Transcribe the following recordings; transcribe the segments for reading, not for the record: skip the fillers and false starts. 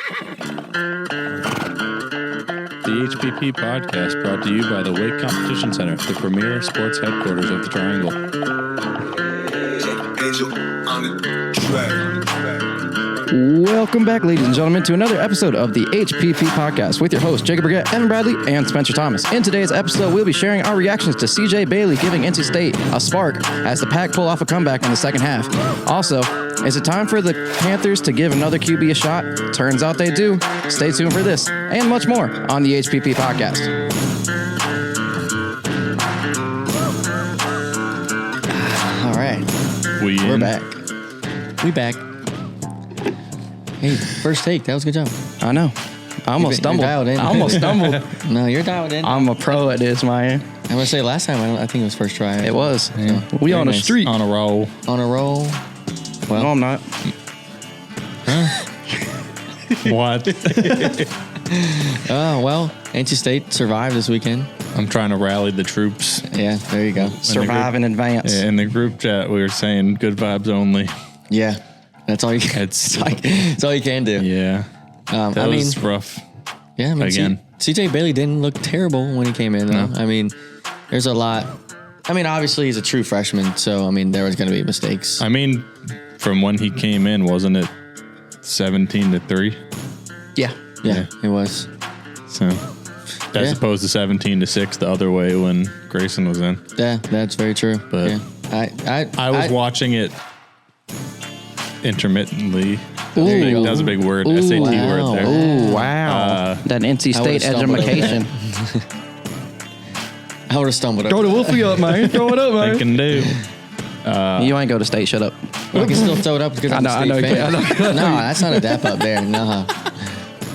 The HPP podcast brought to you by the Wake Competition Center, the premier sports headquarters of the Triangle. Welcome back, ladies and gentlemen, to another episode of the HPP podcast with your hosts, Jacob Burgett, Evan Bradley, and Spencer Thomas. In today's episode, we'll be sharing our reactions to CJ Bailey giving NC State a spark as the Pack pull off a comeback in the second half. Also, is it time for the Panthers to give another QB a shot? Turns out they do. Stay tuned for this and much more on the HPP podcast. All right. We're back. We back. Hey, first take. That was a good job. I know. I almost stumbled. Dialed in. I almost stumbled. No, you're dialed in. I'm a pro at this, man. I'm going to say last time, I think it was first try. It was. Yeah. We Very on a nice. street. On a roll. On a roll. Well, No, I'm not. What? well, NC State survived this weekend. I'm trying to rally the troops. Yeah, there you go. Survive in advance. In the group chat, we were saying good vibes only. Yeah, that's all you can. It's That's all you can do. yeah. I That mean, was rough. yeah. I mean, again. CJ Bailey didn't look terrible when he came in. Though. No. I mean, there's a lot. I mean, obviously he's a true freshman, so I mean there was going to be mistakes. I mean, from when he came in, wasn't it 17-3? Yeah. Yeah, it was. So as Yeah. opposed to 17-6 the other way when Grayson was in. Yeah, that's very true. But yeah. I was watching it intermittently. Ooh. That was a big word. Ooh, SAT wow. word there. Oh, wow. That NC I would've State stumbled over education. I would have stumbled up. Throw the Wolfie up, man. Throw it up, man. Think and do. You ain't go to state. Shut up. Well, I can still throw it up because I'm a I know, State fan. I know. No, that's not a dap up there. No.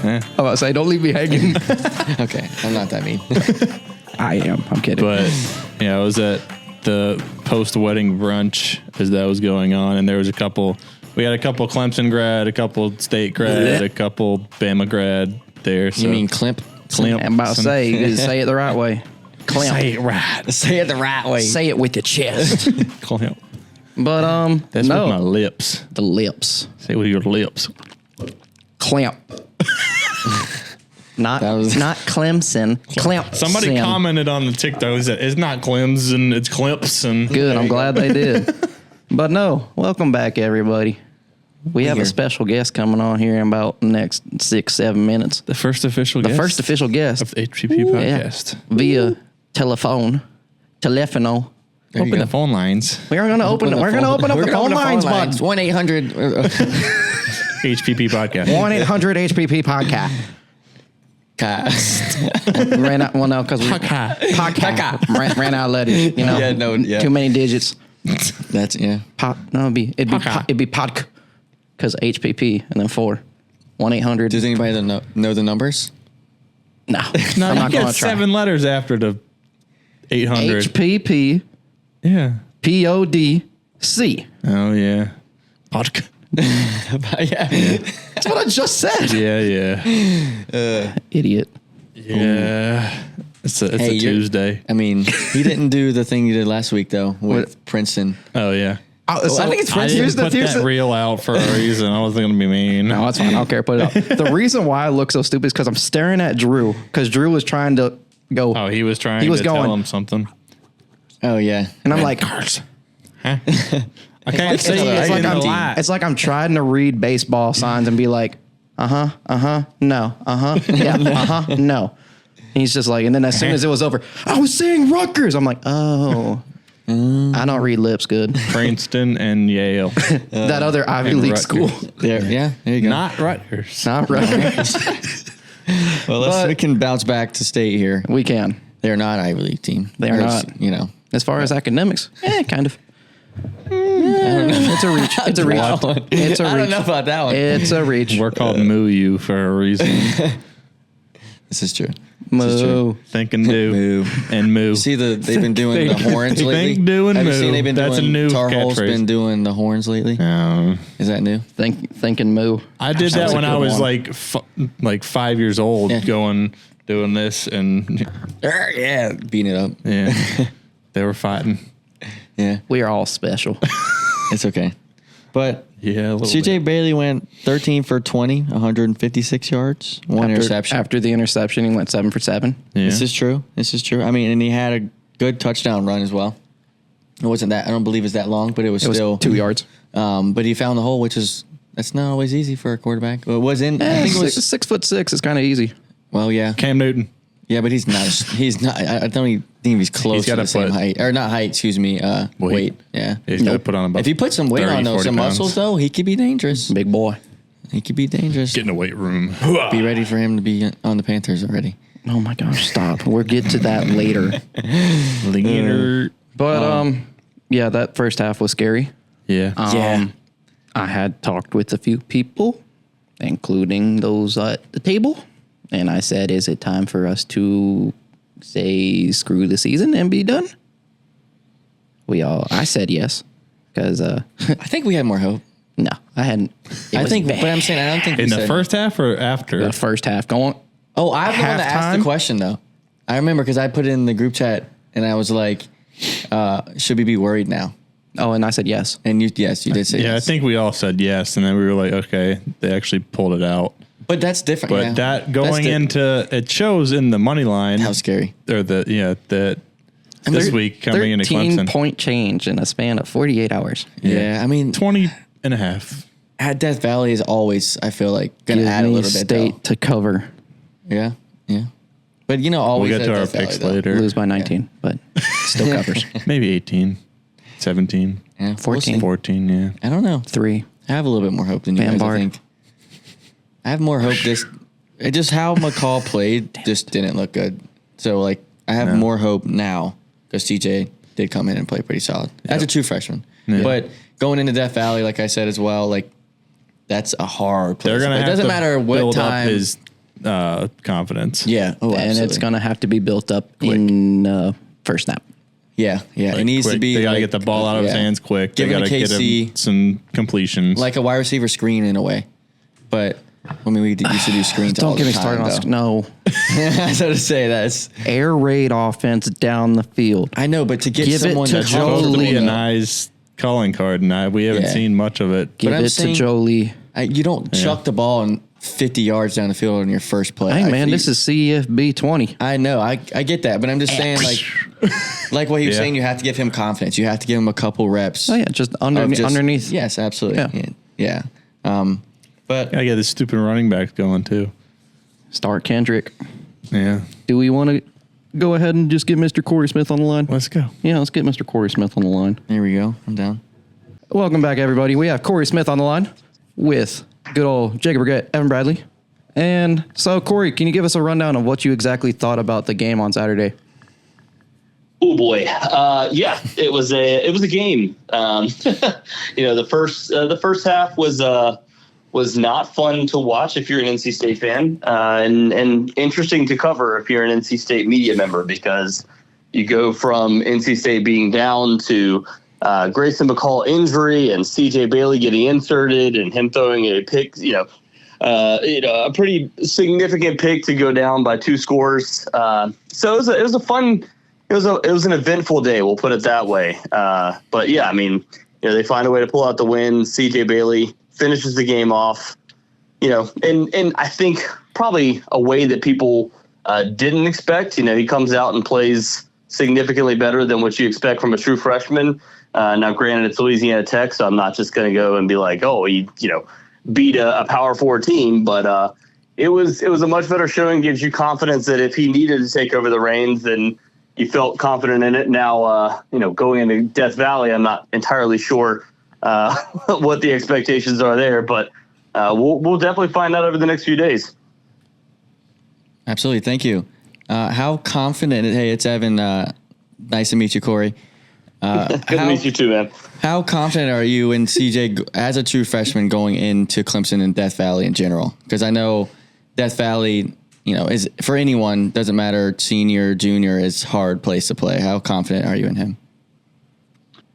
I'm about to say, don't leave me hanging. Okay, I'm not that mean. I am. I'm kidding. But yeah, I was at the post-wedding brunch as that was going on, and there was we had a couple Clemson grad, a couple State grad, a couple Bama grad there. So You mean Climp? I'm about to say, you gotta say it the right way. Clamp. Say it right. Say it the right way. Say it with your chest. Clamp. But That's no, with my lips. the lips. Say it with your lips. Clamp. Not Clemson. Clamp. Somebody commented on the TikTok. He said, it's not Clemson, it's Clemson. Good. I'm glad they did. But no, welcome back, everybody. We have here. a special guest coming on here in about the next 6-7 minutes. The first official guest. The first official guest of the HPP podcast. via telephone, telefono. There you Open go. the phone lines. We're gonna open up the phone lines, bud. 1-800. HPP podcast. 1-800-HPP podcast. Ran out. Well, no, because we podcast ran out of letters. You know, too many digits. That's It'd be pod because HPP and then 4. 1-800. Does anybody know the numbers? No, No, I'm you not get gonna try. 7 letters after the 800. HPP Yeah. PODC. Oh, yeah. Podcast. Yeah. That's what I just said. Yeah. Idiot. Yeah. It's a Hey, Tuesday. I mean, he didn't do the thing you did last week though with Princeton. Oh, yeah. I think it's I didn't put that reel out for a reason. I wasn't going to be mean. No, that's fine. I don't care. Put it up. The reason why I look so stupid is because I'm staring at Drew because Drew was trying to go. Oh, he was trying to tell him something. Oh yeah. And I'm like, Huh? I can't see it's it like in the I'm- light. it's like I'm trying to read baseball signs and be like, no, yeah, no. And he's just like, and then as soon as it was over, I was saying Rutgers. I'm like, oh, I don't read lips good. Princeton and Yale. That other Ivy League Rutgers. school. There you go. Not Rutgers. Not Rutgers. Well, we can bounce back to State here. We can. They're not Ivy League team. They are not. You know. As far as academics, kind of. It's a reach. It's a reach. It's a reach. I don't know about that one. It's a reach. We're called Moo You for a reason. This is true. Moo. Think and do. Moo. And moo. See they've been doing the horns lately. Think, do, and Have you moo. seen they've been That's doing a new Tar Heel's catchphrase. been doing the horns lately? Is that new? Thinking moo. I did that Sounds when like a I good was one. like 5 years old, Yeah. doing this, and Yeah, beating it up. yeah, they were fighting. Yeah, We are all special. it's okay. But Yeah, CJ Bailey went 13 for 20, 156 yards, one interception. After the interception, he went 7 for 7. Yeah. This is true. I mean, and he had a good touchdown run as well. It wasn't that, I don't believe it's that long, but it was still 2 yards. But he found the hole, that's not always easy for a quarterback. It was in, I think it was 6'6" is kind of easy. Well, yeah. Cam Newton. Yeah, but he's not. I don't even think he's close to the same height. Or not height, excuse me. Weight. Yeah. He's got to put on about If he put some weight 30, on, though, 40 some pounds. muscles, though, he could be dangerous. Big boy. He could be dangerous. Get in the weight room. Be ready for him to be on the Panthers already. Oh my gosh, stop. We'll get to that later. Leaner. But yeah, that first half was scary. Yeah. Yeah. I had talked with a few people, including those at the table, and I said, is it time for us to say screw the season and be done? I said yes, because I think we had more hope. no, I hadn't. But I'm saying I don't think In we the said, first half or after? the first half going. Oh, I'm the one that asked the halftime? question, though. I remember because I put it in the group chat, and I was like, should we be worried now? Oh, and I said yes. And yes, you did say Yeah, yes. I think we all said yes, and then we were like, okay, they actually pulled it out. But that's different. But yeah. that going That's into it shows in the money line how scary. or that this week coming into Clemson 13-point change in a span of 48 hours. Yeah, I mean, 20 and a half. at Death Valley is always, I feel like, going to Give add a me little bit. State to cover. Yeah, yeah. But always We'll get at to our Death Valley, picks though. later. Lose by 19, but still covers. Maybe 18, 17, Yeah, we'll 14. see. 14, yeah. I don't know. 3. I have a little bit more hope than you Van guys, I Bart. think. I have more hope. Just how McCall played just didn't look good. So, I have more hope now because TJ did come in and play pretty solid as a true freshman. Yeah. But going into Death Valley, like I said as well, that's a hard place. They're going to It have doesn't to matter what build time. up his confidence. Yeah. Oh, And it's absolutely. going to have to be built up in first snap. Yeah. Like, it needs quick. to be. They got to get the ball out of his hands quick. Give They it got to to get KC. him some completions. Like a wide receiver screen in a way. But, we used to do screens all Don't get the me started time, on though. no I so to say that's. air raid offense down the field. I know, but to get Give it someone to that's Joe supposed to be Lee. a nice calling card, and we haven't Yeah. seen much of it. Give I'm it saying- to Jolie. You don't chuck the ball and 50 yards down the field on your first play. Hey man, this is CFB 20. I know, I get that, but I'm just saying, like what he was Yeah. saying, you have to give him confidence. You have to give him a couple reps. Oh yeah, just of just- underneath. Yes, absolutely. Yeah. But Gotta get this stupid running back going too. Start Kendrick. Yeah, Do we want to go ahead and just get Mr. Cory Smith on the line? let's go. Yeah, let's get Mr. Cory Smith on the line. there we go. I'm down. Welcome back, everybody. We have Cory Smith on the line with good old Jacob Burgett, Evan Bradley. And so, Cory, can you give us a rundown of what you exactly thought about the game on Saturday? Oh boy, yeah, it was a game. The first half was not fun to watch if you're an NC State fan, and interesting to cover if you're an NC State media member, because you go from NC State being down to Grayson McCall injury and CJ Bailey getting inserted and him throwing a pick, a pretty significant pick to go down by 2 scores. So it was a fun. It was an eventful day. We'll put it that way. But yeah, they find a way to pull out the win. CJ Bailey finishes the game off, and I think probably a way that people didn't expect. He comes out and plays significantly better than what you expect from a true freshman. Now, granted, it's Louisiana Tech, so I'm not just going to go and be like, oh, he beat a Power 4 team, but it was a much better showing. Gives you confidence that if he needed to take over the reins, then you felt confident in it. Now, going into Death Valley, I'm not entirely sure what the expectations are there, but we'll definitely find out over the next few days. Absolutely. Thank you. How confident? Hey, it's Evan. Nice to meet you, Cory. Good to meet you too, man. How confident are you in CJ as a true freshman going into Clemson and Death Valley in general? Because I know Death Valley, is for anyone, doesn't matter, senior, junior, is hard place to play. How confident are you in him?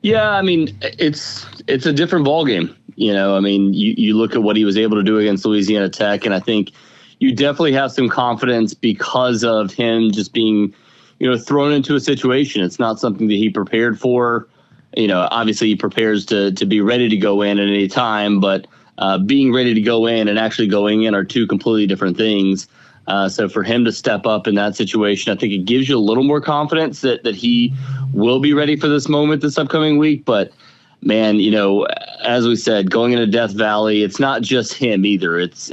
Yeah, it's a different ballgame. You look at what he was able to do against Louisiana Tech, and I think you definitely have some confidence because of him just being, thrown into a situation. It's not something that he prepared for. obviously he prepares to be ready to go in at any time, but being ready to go in and actually going in are two completely different things. So for him to step up in that situation, I think it gives you a little more confidence that he will be ready for this moment this upcoming week. But man, as we said, going into Death Valley, it's not just him either. It's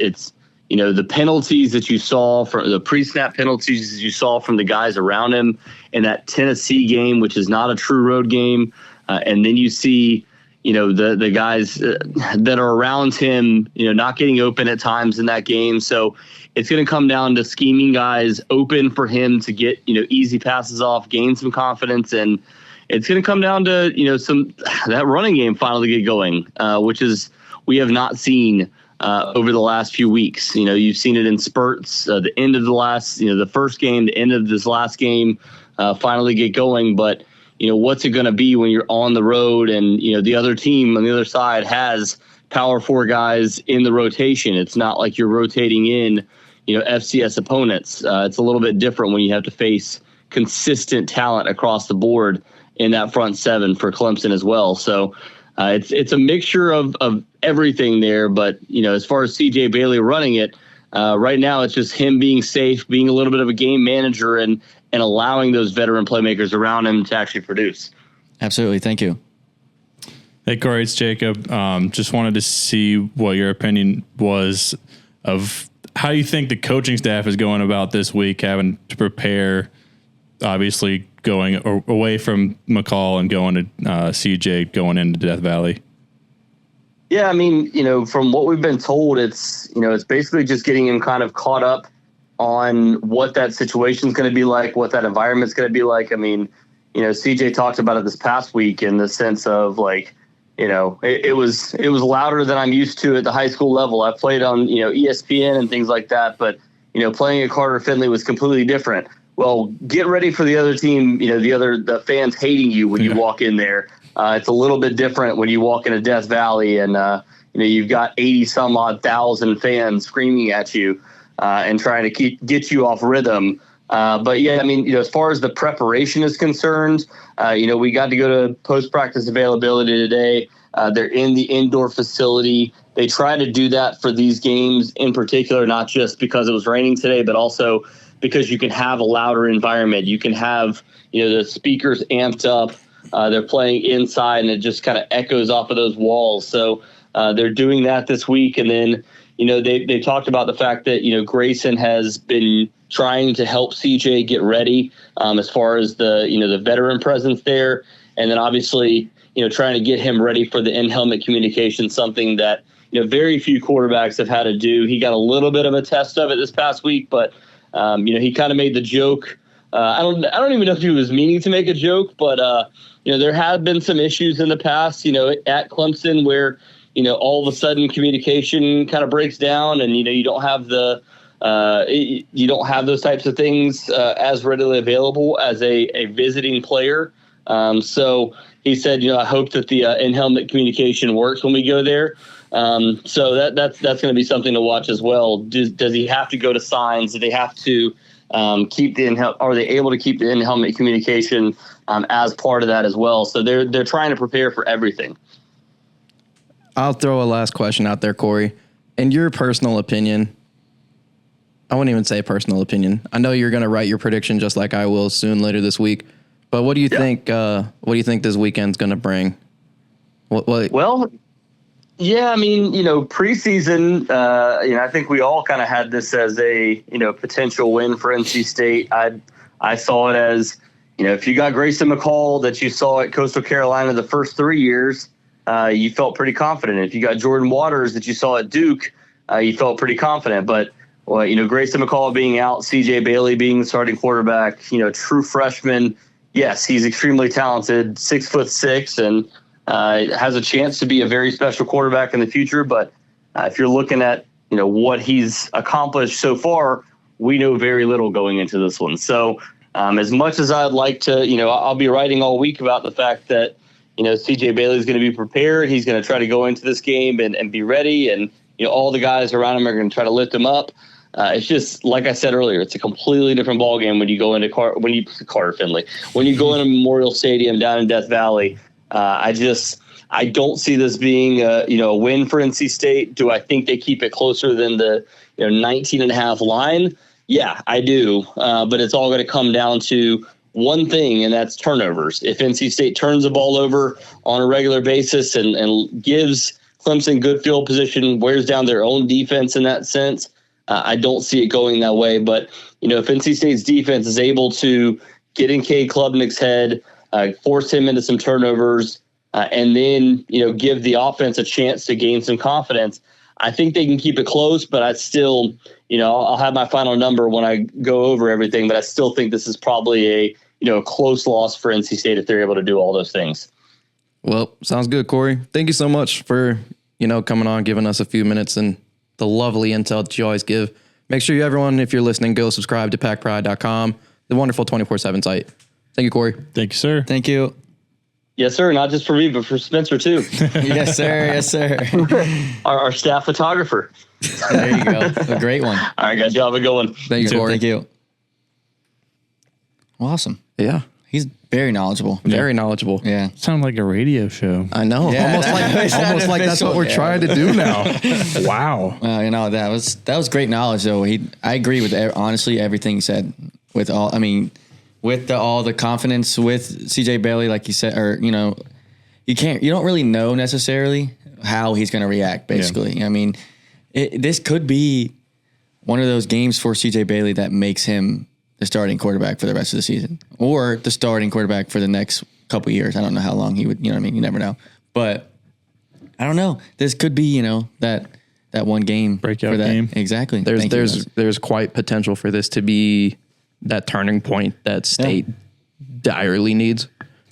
the penalties that you saw, from the pre-snap penalties that you saw from the guys around him in that Tennessee game, which is not a true road game. And then you see, the guys that are around him, not getting open at times in that game. So it's going to come down to scheming guys open for him to get, easy passes off, gain some confidence. And it's going to come down to, that running game finally get going, which is we have not seen over the last few weeks. You've seen it in spurts, the end of the last, the first game, the end of this last game finally get going. But, what's it going to be when you're on the road and, the other team on the other side has power 4 guys in the rotation? It's not like you're rotating in, FCS opponents. It's a little bit different when you have to face consistent talent across the board in that front 7 for Clemson as well. So it's a mixture of everything there. But, as far as CJ Bailey running it, right now it's just him being safe, being a little bit of a game manager and allowing those veteran playmakers around him to actually produce. Absolutely. Thank you. Hey, Cory, it's Jacob. Just wanted to see what your opinion was of how you think the coaching staff is going about this week, having to prepare, obviously going away from McCall and going to CJ going into Death Valley. Yeah, I mean, from what we've been told, it's basically just getting him kind of caught up on what that situation's going to be like, what that environment's going to be like. I mean, CJ talked about it this past week in the sense of like, it was louder than I'm used to at the high school level. I played on, ESPN and things like that, but, playing at Carter Finley was completely different. Well, get ready for the other team, the fans hating you when you walk in there. It's a little bit different when you walk into Death Valley and, you've got 80 some odd thousand fans screaming at you and trying to get you off rhythm. But yeah, I mean, as far as the preparation is concerned, we got to go to post-practice availability today. They're in the indoor facility. They try to do that for these games in particular, not just because it was raining today, but also because you can have a louder environment. You can have, the speakers amped up. They're playing inside and it just kind of echoes off of those walls. So they're doing that this week. And then, they talked about the fact that, Grayson has been trying to help CJ get ready as far as the veteran presence there. And then obviously, trying to get him ready for the in-helmet communication, something that, very few quarterbacks have had to do. He got a little bit of a test of it this past week, but, he kind of made the joke. I don't even know if he was meaning to make a joke, but, there have been some issues in the past, at Clemson where, all of a sudden communication kind of breaks down and, you don't have you don't have those types of things as readily available as a visiting player. So he said, I hope that the in-helmet communication works when we go there. So that's going to be something to watch as well. Does he have to go to signs? Do they have to keep the are they able to keep the in-helmet communication as part of that as well? So they're trying to prepare for everything. I'll throw a last question out there, Cory. In your personal opinion, I wouldn't even say personal opinion. I know you're going to write your prediction just like I will soon later this week. But what do you think? What do you think this weekend's going to bring? Well, yeah, I mean, preseason. I think we all kind of had this as a potential win for NC State. I saw it as if you got Grayson McCall that you saw at Coastal Carolina the first 3 years, you felt pretty confident. If you got Jordan Waters that you saw at Duke, you felt pretty confident. But Grayson McCall being out, CJ Bailey being the starting quarterback, true freshman. Yes, he's extremely talented, 6'6", and has a chance to be a very special quarterback in the future. But if you're looking at what he's accomplished so far, we know very little going into this one. So as much as I'd like to, I'll be writing all week about the fact that CJ Bailey is going to be prepared. He's going to try to go into this game and be ready, and all the guys around him are going to try to lift him up. It's just like I said earlier, it's a completely different ballgame when you go into Carter Finley. When you go into Memorial Stadium down in Death Valley, I don't see this being a win for NC State. Do I think they keep it closer than the 19.5 line? Yeah, I do. But it's all going to come down to one thing, and that's turnovers. If NC State turns the ball over on a regular basis and gives Clemson good field position, wears down their own defense in that sense, I don't see it going that way. But, if NC State's defense is able to get in Cade Klubnik's head, force him into some turnovers, and then, give the offense a chance to gain some confidence, I think they can keep it close. But I still, I'll have my final number when I go over everything, but I still think this is probably a close loss for NC State if they're able to do all those things. Well, sounds good, Cory. Thank you so much for, coming on, giving us a few minutes and the lovely intel that you always give. Make sure everyone, if you're listening, go subscribe to packpride.com, the wonderful 24/7 site. Thank you, Cory. Thank you, sir. Thank you. Yes, sir. Not just for me, but for Spencer too. Yes, sir. Yes, sir. our staff photographer. There you go. A great one. All right, guys. Y'all have a good one. Thank you, Cory. Thank you. Well, awesome. Yeah. He's very knowledgeable. Very knowledgeable. Yeah. Sound like a radio show. I know. Yeah, almost like that's what we're trying to do now. Wow. Well, that was great knowledge though. I agree with honestly everything he said. With all the confidence with CJ Bailey, like you said, or you don't really know necessarily how he's going to react. Basically, yeah. This could be one of those games for CJ Bailey that makes him the starting quarterback for the rest of the season, or the starting quarterback for the next couple years. I don't know how long he would. You never know. But I don't know. This could be that one game breakout for that. game. Exactly. There's quite potential for this to be that turning point that State direly needs.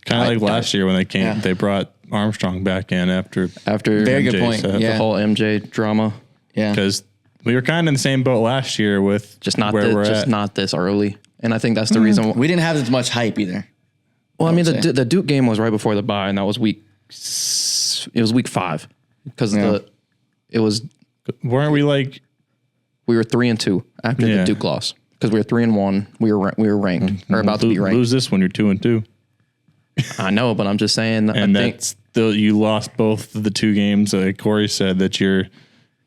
Kind of like last year when they came, Yeah. they brought Armstrong back in after Very good point. said. The Yeah. whole MJ drama. Yeah. Because we were kind of in the same boat last year with Just not where we're just at. not this early. And I think that's the reason. We didn't have as much hype either. Well, would say. the Duke game was right before the bye, and that was week 5 because Yeah. Weren't we like we were 3-2 after Yeah. the Duke loss because we were 3-1. We were ranked or about to be ranked. lose this when you're 2-2, I know, but I'm just saying. and I think that's still you lost both of the two games. Like Cory said that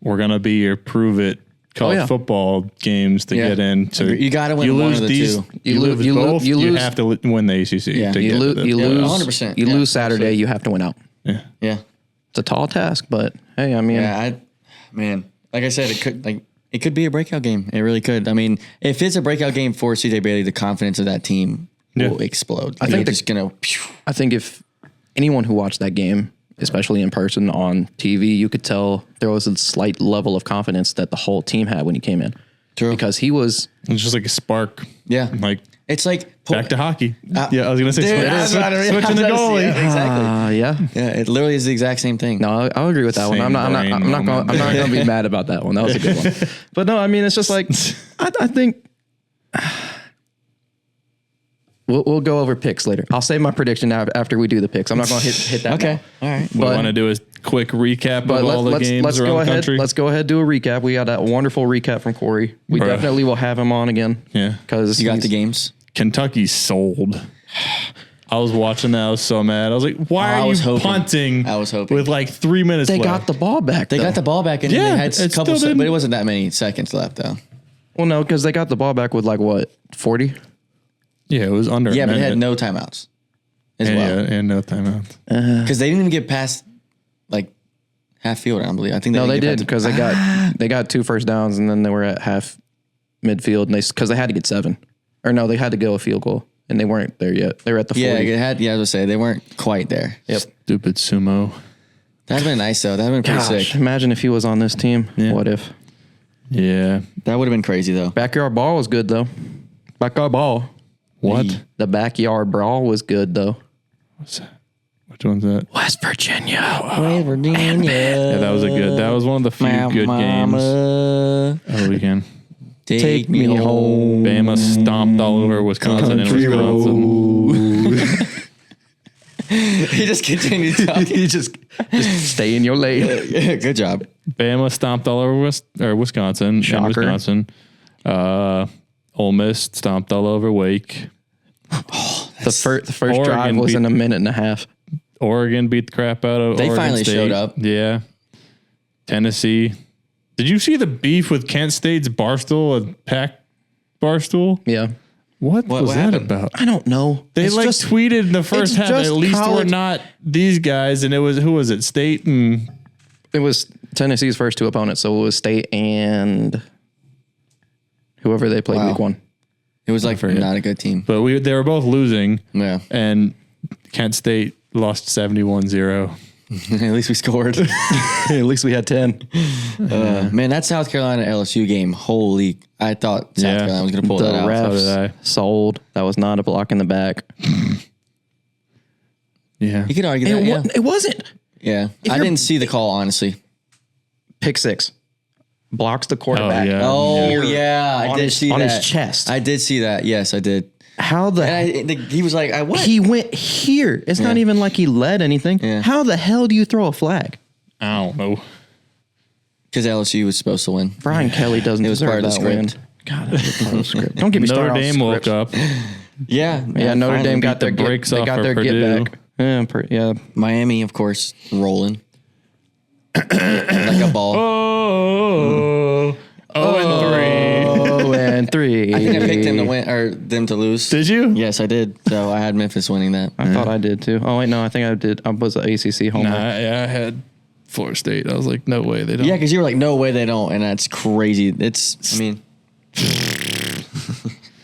we're gonna be your prove it college football games to Yeah. get in. So You gotta win you one lose of the these. two. You lose you both. you You lose- have to win the ACC. Yeah. to you, get to the- you lose 100%. You Yeah, lose Saturday, absolutely. you have to win out. Yeah. Yeah. It's a tall task, but hey, Like I said, it could be a breakout game. It really could. If it's a breakout game for CJ Bailey, the confidence of that team will explode. I think they're just gonna. I think if anyone who watched that game, especially in person on TV, you could tell there was a slight level of confidence that the whole team had when he came in. True. Because he was It's just like a spark. Yeah. Like It's like back to hockey. Yeah, I was gonna say Dude, that's what I- switching the goalie. Yeah, exactly. yeah. Yeah, it literally is the exact same thing. No, I'll agree with that one. Same I'm not brain going to be mad about that one. That was a good one. But no, it's just like I think we'll go over picks later. I'll save my prediction after we do the picks. I'm not going to hit that. Okay. now. All right. What I want to do is quick recap of all the games let's around go the ahead. country. Let's go ahead do a recap. We got that wonderful recap from Cory. We Bruh. definitely will have him on again. Yeah. because You got the games. Kentucky sold. I was watching that. I was so mad. I was like, why I are was you hoping. punting I was hoping. with like 3 minutes They left? got the ball back. They got the ball back and Yeah, they had it a couple, still didn't- but it wasn't that many seconds left though. Well, no, because they got the ball back with like what 40. Yeah, it was under. Yeah, a but they had minute. no timeouts as and, well and no timeout. because they didn't even get past like half field. I don't believe. I think No, they didn't did get past- because they got 2 first downs and then they were at half midfield and because they had to get 7 or no, they had to go a field goal and they weren't there yet. They were at the 40. Yeah, it had. Yeah, I was gonna say they weren't quite there. Yep. Stupid sumo. That'd been nice though. That'd been pretty Gosh, sick. imagine if he was on this team. Yeah. What if? Yeah. That would have been crazy though. Backyard ball was good though. Backyard ball. What? The backyard brawl was good though. What's that? Which one's that? West Virginia. Yeah, that was a good. That was one of the few good games of the weekend. Take me home. Bama stomped all over Wisconsin and Country Wisconsin. He just continued talking. You just stay in your lane. Good job. Bama stomped all over Wisconsin. Shocker. And Wisconsin. Ole Miss stomped all over Wake. The first drive Oregon was beat- in a minute and a half. Oregon beat the crap out of They Oregon finally State. showed up. Yeah. Tennessee. Did you see the beef with Kent State's Barstool and Pack Barstool? Yeah. What was that happened? about? I don't know. They It's tweeted in the first it's half, just at least college- we're not these guys. And it was, who was it? State and It was Tennessee's first 2 opponents, so it was State and whoever they played Wow. week 1. It was like forget. not a good team. but they were both losing. Yeah. And Kent State lost 71-0. At least we scored. At least we had 10. Man, that South Carolina LSU game, holy, I thought South Yeah. Carolina was going to pull The that out. refs So did I. sold. That was not a block in the back. Yeah. You could argue that, yeah. It wasn't. Yeah. I you're- didn't see the call, honestly. Pick 6. Blocks the quarterback. yeah. Oh, Here yeah. I on did his- see on that. his chest. I did see that. Yes, I did. How the And he was like, what? he went here. It's not Yeah. even like he led anything. Yeah. How the hell do you throw a flag? I don't know. Because LSU was supposed to win. Brian Kelly doesn't It was deserve part of that the win. script. God, it was part of the script. Don't get me started Notre on Dame woke scripts. up. Yeah. Yeah, Notre finally Dame got beat their the brakes they off got for their Purdue. get back. Yeah. Miami, of course, rolling. Like a ball. Oh, 0-3. 3. I think I picked them to win or them to lose. Did you? Yes, I did. So I had Memphis winning that. I thought I did too. Oh wait, no, I think I did. I was an ACC homer. Nah, I had Florida State. I was like, no way they don't. Yeah, because you were like, no way they don't, and that's crazy. I mean,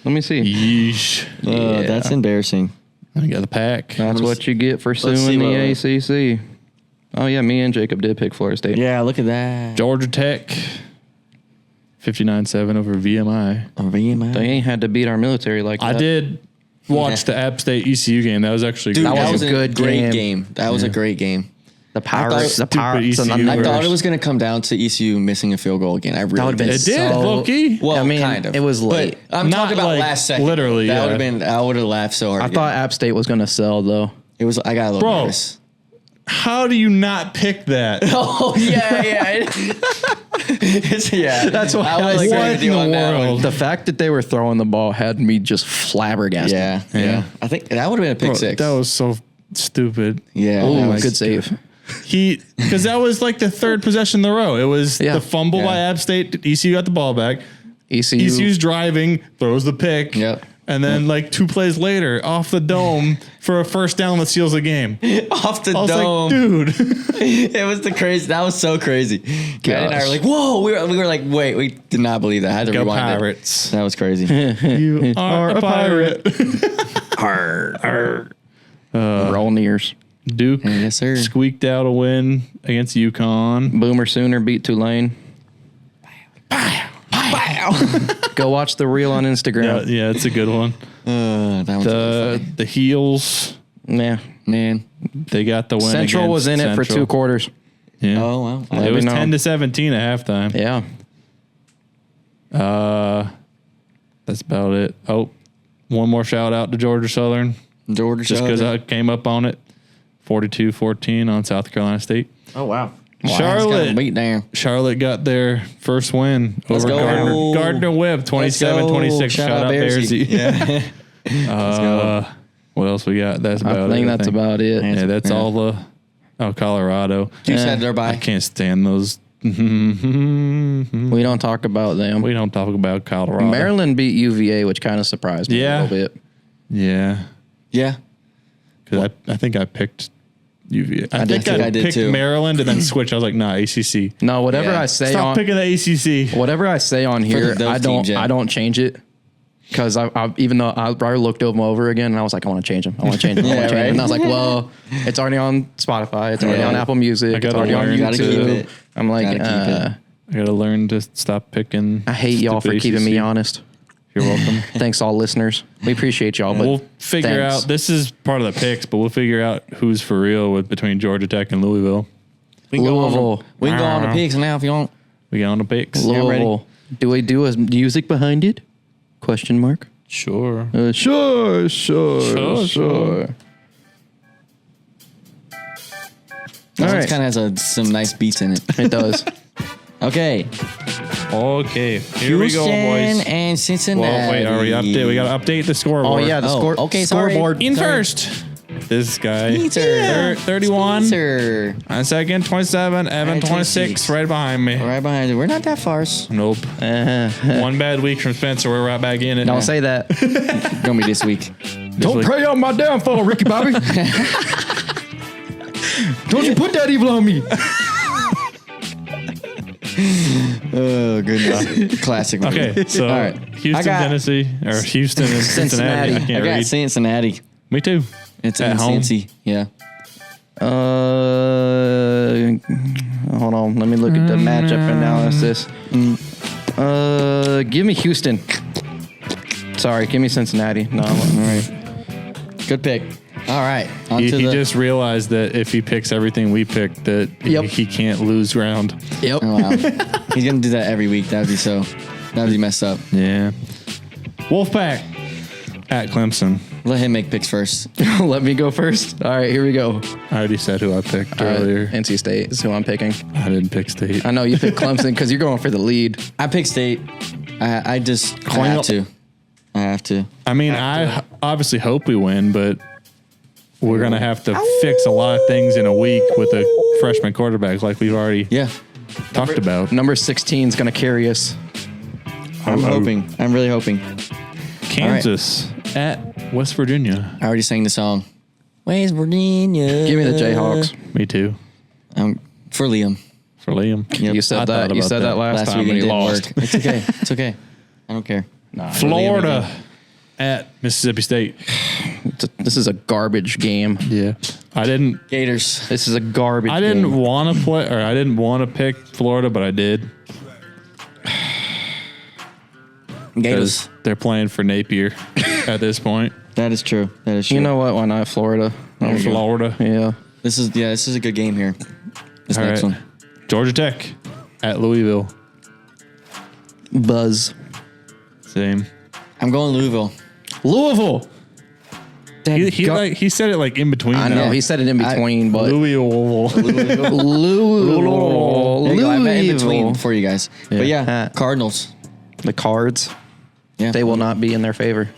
Let me see. Yeesh. Yeah. that's embarrassing. I got the pack. That's what you get for see suing the what- ACC. Oh yeah, me and Jacob did pick Florida State. Yeah, look at that. Georgia Tech, 59-7 over VMI. They ain't had to beat our military like that. I did watch the App State ECU game. That was actually Dude, That that was was a a good great game. game. That was a great game. The Pirates. The Stupid Pirates. ECU. I thought Worse. it was going to come down to ECU missing a field goal again. I really would've been did. It did, So- Loki. Well, I mean, kind of. it was late. But I'm Not talking about like last second. literally, That yeah. would have been. I would have laughed so hard. I thought App State was going to sell though. it was. I got a little Bro. nervous. How do you not pick that? Oh yeah. Yeah. That's why I will I agree said with you in on the that one. world? The fact that they were throwing the ball had me just flabbergasted. Yeah. I think that would have been a pick Bro, six. that was so stupid. yeah. Oh, that was- good save. Because that was like the third possession in the row. It was Yeah. the fumble Yeah. by App State. ECU got the ball back. ECU. ECU's driving, throws the pick. Yep. And then like 2 plays later, off the dome for a first down that seals the game. Off the I was dome. like, dude. It was the crazy. That was so crazy. Kat and I were like, "Whoa!" We were like, "Wait!" We did not believe that. I had to Go rewind it. Pirates. That was crazy. You are a pirate. Roll nears. Duke Yes, sir. squeaked out a win against UConn. Boomer Sooner beat Tulane. Go watch the reel on Yeah, Instagram. yeah, it's a good one. That was really funny. The Heels, Yeah. Man. they got the win. Central was in against it for Central. 2 quarters. Yeah. Oh wow. Let It me was know. 10-17 at halftime. Yeah. That's about it. Oh, one more shout out to Georgia Southern, Georgia. just because I came up on it. 42-14 on South Carolina State. Oh wow. Charlotte. beat down. Charlotte got their first win over go. Gardner Webb, 27-26. Shout out Bearsy. Yeah. What else we got? That's about it. I think that's about it. Yeah, that's Yeah. all the. Oh, Colorado. You said they're I by. can't stand those. We We don't talk about them. don't talk about Colorado. Maryland beat UVA, which kind of surprised me Yeah. a little bit. Yeah, Yeah. because I think I picked UVA. I think think I I did picked too. Maryland and then switched. I was like, nah, ACC. No, whatever Yeah. I say Stop on picking the ACC. whatever I say on here, those I don't teams, yeah. I don't change it. Because I even though I looked them over again and I was like, I want to change them. I want to change them. I want Yeah, to change right. them. And I was like, well, it's already on Spotify. It's already Yeah. on Apple Music. I It's gotta already on learn. Gotta keep YouTube. it. I'm like, Gotta keep it. I gotta learn to stop picking. I hate y'all for stupid keeping me ACC. honest. You're welcome. Thanks, all listeners. We appreciate y'all. But We'll figure thanks. out. This is part of the picks, but we'll figure out who's for real with between Georgia Tech and Louisville. We can go on Louisville. We can go on the picks now if you want. We got on the picks. Louisville. Do we do a music behind it? Question mark. Sure. Sure. Sure. That All one right. kind of has some nice beats in it. It does. Okay. Okay. Here we go, Houston boys. and Cincinnati. Well, wait. Are we update? We got to update the scoreboard. Oh yeah, the Oh, score. okay, sorry. scoreboard. In Sorry. first, This guy. Spencer. 31. Spencer. On second, 27. Evan, Right, 26. Right behind me. Right behind you. We're not that far. Nope. One bad week from Spencer. We're right back in it. Don't say that. Gonna be this week. Don't week. pray on my downfall, Ricky Bobby. Don't you put that evil on me. Oh, good. Classic movie. Okay, so All right. Houston, Tennessee, or Houston and Cincinnati. I I can't got read. Cincinnati. Me too. It's At in home. Cincy. Yeah. Hold on. Let me look at the matchup analysis. Give me Houston. Sorry, give me Cincinnati. No, All right. Good pick. All right. On He to the. just realized that if he picks everything we picked, that Yep. he can't lose ground. Yep. Oh, wow. He's gonna do that every week. That'd be messed up. Yeah. Wolfpack at Clemson. Let him make picks first. Let me go first. All right, here we go. I already said who I picked earlier. NC State is who I'm picking. I didn't pick State. I know you picked Clemson because you're going for the lead. I picked State. I have to. I have to. I mean, I obviously hope we win, but we're going to have to fix a lot of things in a week with a freshman quarterback like we've already Yeah. talked about. Number 16 is going to carry us. I'm hoping. I'm really hoping. Kansas at West Virginia. I already sang the song. West Virginia. Give me the Jayhawks. Me too. For Liam. For Liam. Yep. You said I that. thought You about said that that. last time week when it he didn't lost. work. It's okay. It's okay. I don't care. Florida at Mississippi State. This is a garbage game. Yeah. I didn't Gators. This is a garbage I didn't game. want to play, or I didn't want to pick Florida, but I did. Gators. Because they're playing for Napier at this point. That is true. That is true. You know what? Why not Florida? Florida. Yeah. This is a good game here. This All next right. one. Georgia Tech at Louisville. Buzz. Same. I'm going Louisville. Louisville. He said it like in between. I know. there. He said it in between, but Louisville. Louisville. There you go. I meant in between Louisville. for you guys. But yeah, Cardinals. The Cards. Yeah. They will not be in their favor.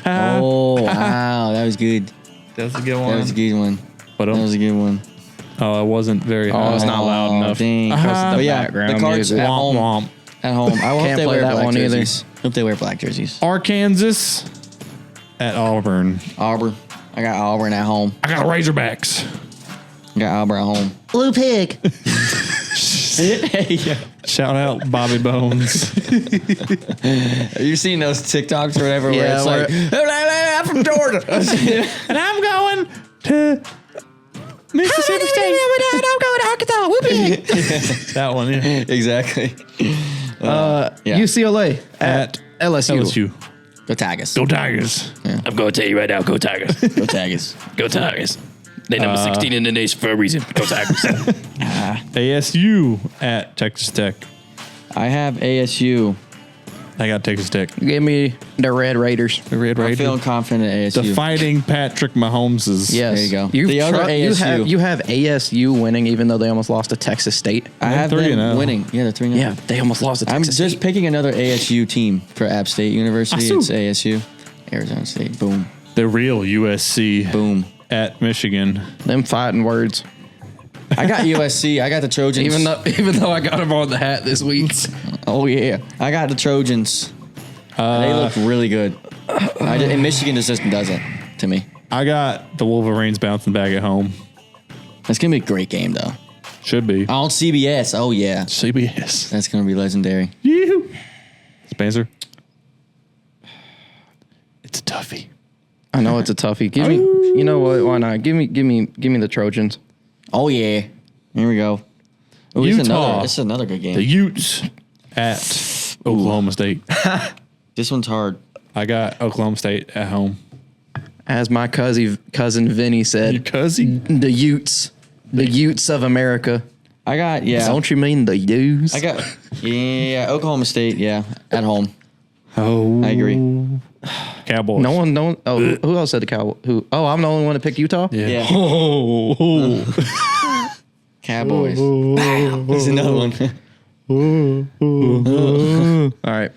Oh, wow. That was good. That's a good That was a good one. But That was a good one. I wasn't very high. it's not loud enough. Dang. But yeah, background the Cards music. at home. Womp At home. I hope Can't they play wear that black one either. jerseys. Hope they wear black jerseys. womp. Arkansas at Auburn. Auburn. I got Auburn at home. I got Razorbacks. I got Auburn at home. Blue Pig. Shout out Bobby Bones. Have you seen those TikToks or whatever where Yeah, it's like, I'm from Georgia. And I'm going to Mississippi State. I'm going to Arkansas. Blue Pig. That one, yeah. Exactly. Yeah. UCLA at LSU. LSU. Go Tigers. Go Tigers. I'm going to tell you right now, go Tigers. Go Tigers. Go Tigers. They number 16 in the nation for a reason. Go Tigers. ASU at Texas Tech. I have ASU. I got Texas Tech. Give me the Red Raiders. The Red I'm Raiders. feeling confident in ASU. The fighting Patrick Mahomeses. Yes. There you go. You The other ASU. You have ASU winning, even though they almost lost to Texas State. I have 3-0. them winning. Yeah, they're 3-0. Yeah, they almost lost to I'm Texas just State. picking another ASU team for App State University. Asu. It's ASU. Arizona State. Boom. The real USC Boom. at Michigan. Them fighting words. I got USC. I got the Trojans. Even though I got them on the hat this week. Oh, yeah. I got the Trojans. They look really good. And Michigan just doesn't to me. I got the Wolverines bouncing back at home. It's going to be a great game, though. Should be. On CBS. Oh, yeah. CBS. That's going to be legendary. Yoo-hoo. Spencer. It's a toughie. I know it's a toughie. Give me. You know what? Why not? Give me the Trojans. Oh, yeah. Here we go. Ooh, Utah. This is another good game. The Utes at Oklahoma State. This one's hard. I got Oklahoma State at home. As my cousin Vinny said, Your cousin? the Utes. The Utes of America. I got, yeah. Don't you mean the Utes? I got, yeah, Oklahoma State, yeah, at home. Oh. I agree. Cowboys. No one. Oh, who else said the Cowboys? Who? Oh, I'm the only one to pick Utah. Yeah. Oh. Cowboys. There's another one. All right.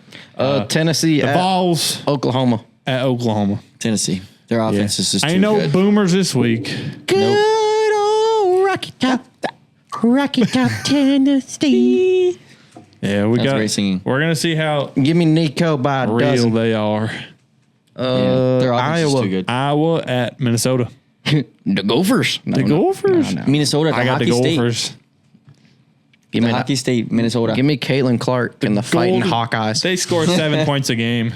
Tennessee The at Vols Oklahoma. at Oklahoma. Tennessee. Their offense is just too I know good. Boomers this week. Good old Rocky Top, Tennessee. Yeah, we That's got. great singing. We're gonna see how Give me Nico by a real dozen. they are. Their offense is Iowa. too good. Iowa at Minnesota. The Gophers. No, The no. Gophers. No. Minnesota, the I got Hockey the State. Gophers. Give The me, Hockey State, Minnesota. give me Caitlin Clark and the Fighting Golden- Hawkeyes. They score 7 points a game.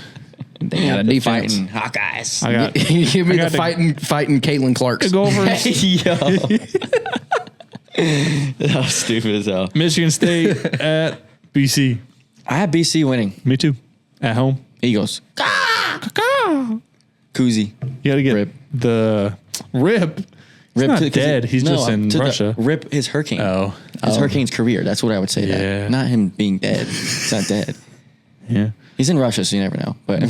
They got a defense. Fighting Hawkeyes. I got. Give me I the got fighting Caitlin Clarks. the Gophers. Yo. That was stupid as hell. Michigan State at BC. I have BC winning. Me too. At home. Eagles. Koozie. You got to get Rip. the Rip. He's not dead. He's just in Russia. Rip his hurricane. Oh. His hurricane's career. That's what I would say. Yeah. That. Not him being dead. He's not dead. Yeah. He's in Russia, so you never know. But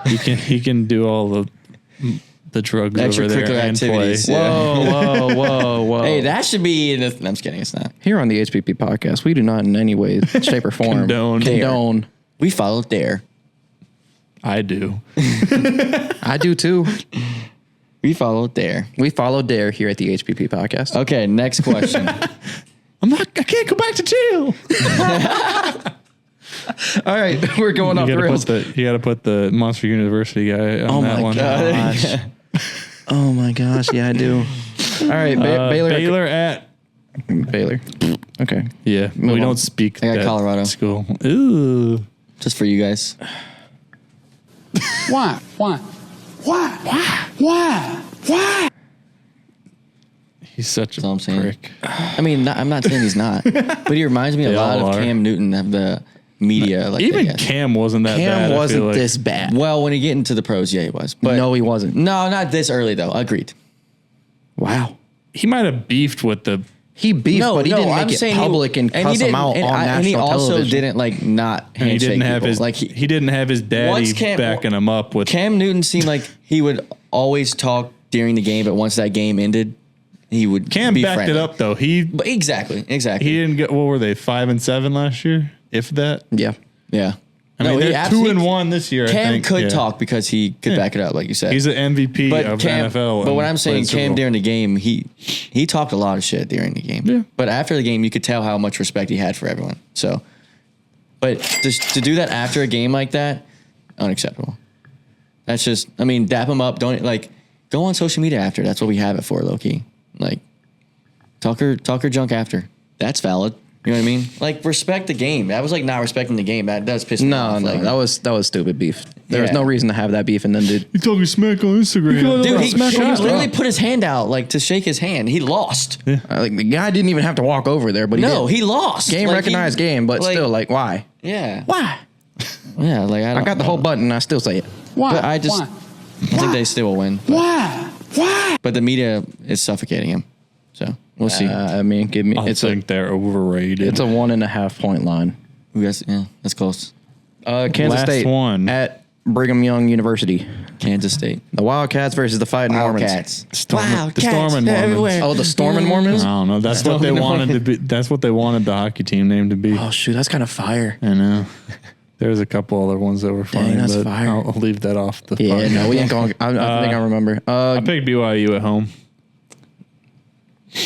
He can do all the drugs over there extracurricular and play. activities. Yeah. Whoa. Hey, that should be in the. I'm just kidding. It's not. Here on the HPP podcast, we do not in any way, shape, or form Condone. We follow Dare. I do. I do too. We follow Dare. We follow Dare here at the HPP podcast. Okay, next question. I can't go back to jail. All right, we're going off the rails. You got to put the Monster University guy on that one. gosh. Oh my gosh, yeah, I do. All right, Baylor. Baylor at Baylor. Okay. yeah. Move We on. don't speak. I got that Colorado. School. Ooh. Just for you guys. Why? He's such That's all a I'm saying. prick. I mean, I'm not saying he's not, but he reminds me a They lot all of are. Cam Newton of the media. Like Even they guess. Cam wasn't that bad. Cam I feel wasn't like. this bad. Well, when he get into the pros, yeah, he was. But No, he wasn't. No, not this early though. Agreed. Wow. He might have beefed with the. He beefed, but he didn't I'm make it saying public and he cuss him didn't- out on national and he also television. didn't like not And he handshake didn't have people. his. Like He didn't have his daddy Once Cam- backing him up with. Cam Newton seemed like he would always talk during the game, but once that game ended, he would. Cam be backed friendly. it up though. He Exactly. he didn't get. What were they? 5-7 last year, if that. Yeah. Yeah. I mean, they're 2-1 this year. I Cam think. could Yeah. talk because he could back it up, like you said. He's an MVP of Cam, NFL. But and what I'm saying, played Super Cam Bowl. during the game, he talked a lot of shit during the game. Yeah. But after the game, you could tell how much respect he had for everyone. So, but just to do that after a game like that, unacceptable. That's just, I mean, dap him up. Don't like go on social media after. That's what we have it for, low key. Like talk her junk after. That's valid. You know what I mean? Like respect the game. That was like not respecting the game. That does piss me No, off. no, Like, that was stupid beef. There was Yeah. no reason to have that beef, and then dude. He's talking smack on Instagram. dude, he Smack him literally up. put his hand out like to shake his hand. He lost. Like the guy didn't even have to walk over there, but he No, did. he lost. Game Like, recognized game, but still, like, why? yeah, Why? yeah. Like I got the whole button, and I still say it. But I just, I think they still will win. But, but the media is suffocating him. So we'll see. I mean, give me. I think they're overrated. It's a 1.5 point line. Who guys? Yeah, that's close. Kansas Last State one. at Brigham Young University. Kansas State. The Wildcats versus the Fighting Mormons. Wildcats. the Storming Mormons. everywhere. Oh, the Storming Mormons. I don't know. That's what they wanted to be. That's what they wanted the hockey team name to be. Oh shoot, that's kind of fire. I know. There's a couple other ones that were funny, that's but fire. I'll leave that off the. Yeah, podcast. no, we ain't going. I think I remember. I picked BYU at home.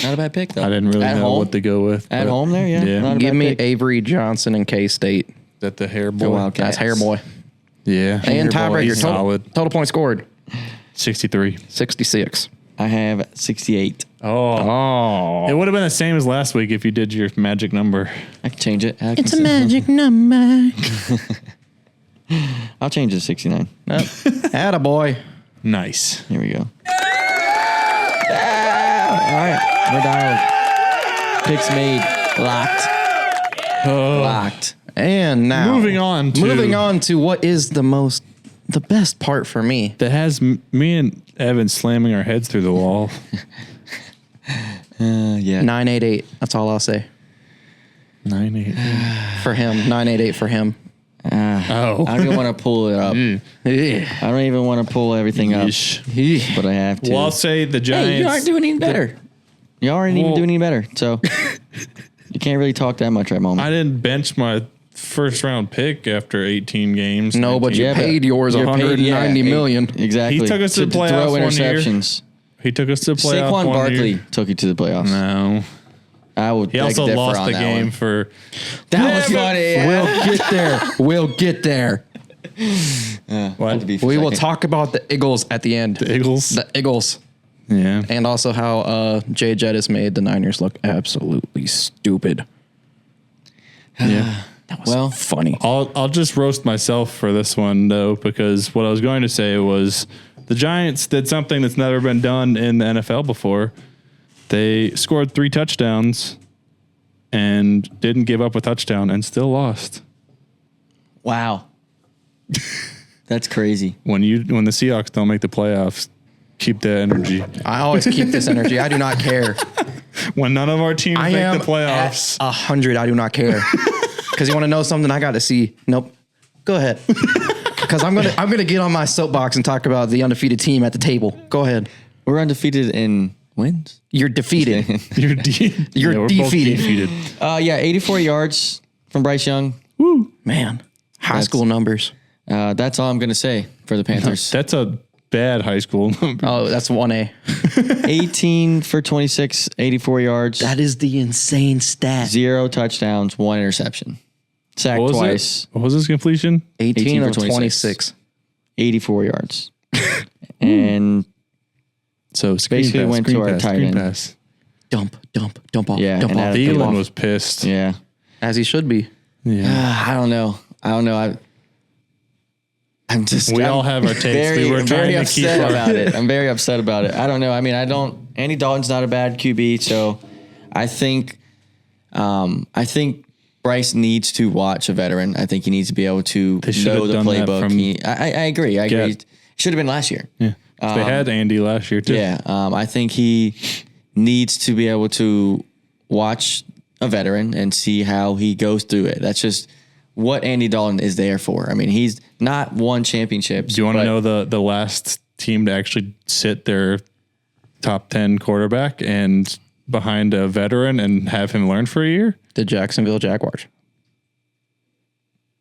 Not a bad pick though. I didn't really At know home? what to go with. At but home there, yeah. Yeah. Not a Give bad me pick. Avery Johnson and K State. That the hair Go boy. Wildcats. That's hair boy. Yeah. And tiebreaker. He's Total, solid. total point scored 63. 66. I have 68. Oh. It would have been the same as last week if you did your magic number. I can change it. It's a magic number. I'll change it to 69. Attaboy. Nice. Here we go. All right, we're dialed. Picks made. Locked. Locked. And now Moving on to what is the best part for me. that has me and Evan slamming our heads through the wall. Yeah. 988. That's all I'll say 9-8. for him. 988 for him. Oh. I don't even want to pull it up. Yeah. I don't even want to pull everything up, Yeesh. but I have to. Well, I'll say the Giants. Hey, you aren't doing any better. You aren't even Well- doing any better, so you can't really talk that much right moment. I didn't bench my first round pick after 18 games. No, but 19. you paid yours You're paid, 190 million. Exactly. He took us to the throw playoffs 1 year. interceptions. He took us to the playoffs. Saquon 1 Barkley year. took you to the playoffs. No. I would. He also beg to differ lost on the that game one. for. That was funny. Yeah. We'll get there. We'll get there. What? We will talk about the Eagles at the end. The Eagles. The Eagles. Yeah. And also how Jay Jettis made the Niners look absolutely stupid. Yeah. That was funny. I'll just roast myself for this one though, because what I was going to say was the Giants did something that's never been done in the NFL before. They scored 3 touchdowns and didn't give up a touchdown and still lost. Wow. That's crazy. When the Seahawks don't make the playoffs, keep that energy. I always keep this energy. I do not care. When none of our teams I make am the playoffs, 100. I do not care. Because you want to know something? I got to see. Nope. Go ahead. Because I'm gonna get on my soapbox and talk about the undefeated team at the table. Go ahead. We're undefeated in wins. You're defeated. you're You're we're both defeated. 84 yards from Bryce Young. Man, high school numbers. That's all I'm gonna say for the Panthers. That's a bad high school number. Oh, that's 1A. 18 for 26, 84 yards. That is the insane stat. 0 touchdowns, 1 interception. Sacked What was twice. What was his completion? 18 for of 26. 84 yards. And So screen Basically pass, went to screen our pass, tight screen end. pass. Dump off. Yeah, dump and off. Adam Dump Thielen off. was pissed. yeah. As he should be. I don't know. I'm just. We I'm all have our takes. We were very trying to keep upset our. about it. I'm very upset about it. I don't know. I mean, Andy Dalton's not a bad QB, so I think Bryce needs to watch a veteran. I think he needs to be able to They should know have the done that playbook. from- I agree. I agree. Get- Should have been last year. Yeah. They had Andy last year too. Yeah, I think he needs to be able to watch a veteran and see how he goes through it. That's just what Andy Dalton is there for. I mean, he's not won championships. Do you want to but- know the last team to actually sit their top 10 quarterback and behind a veteran and have him learn for a year? The Jacksonville Jaguars.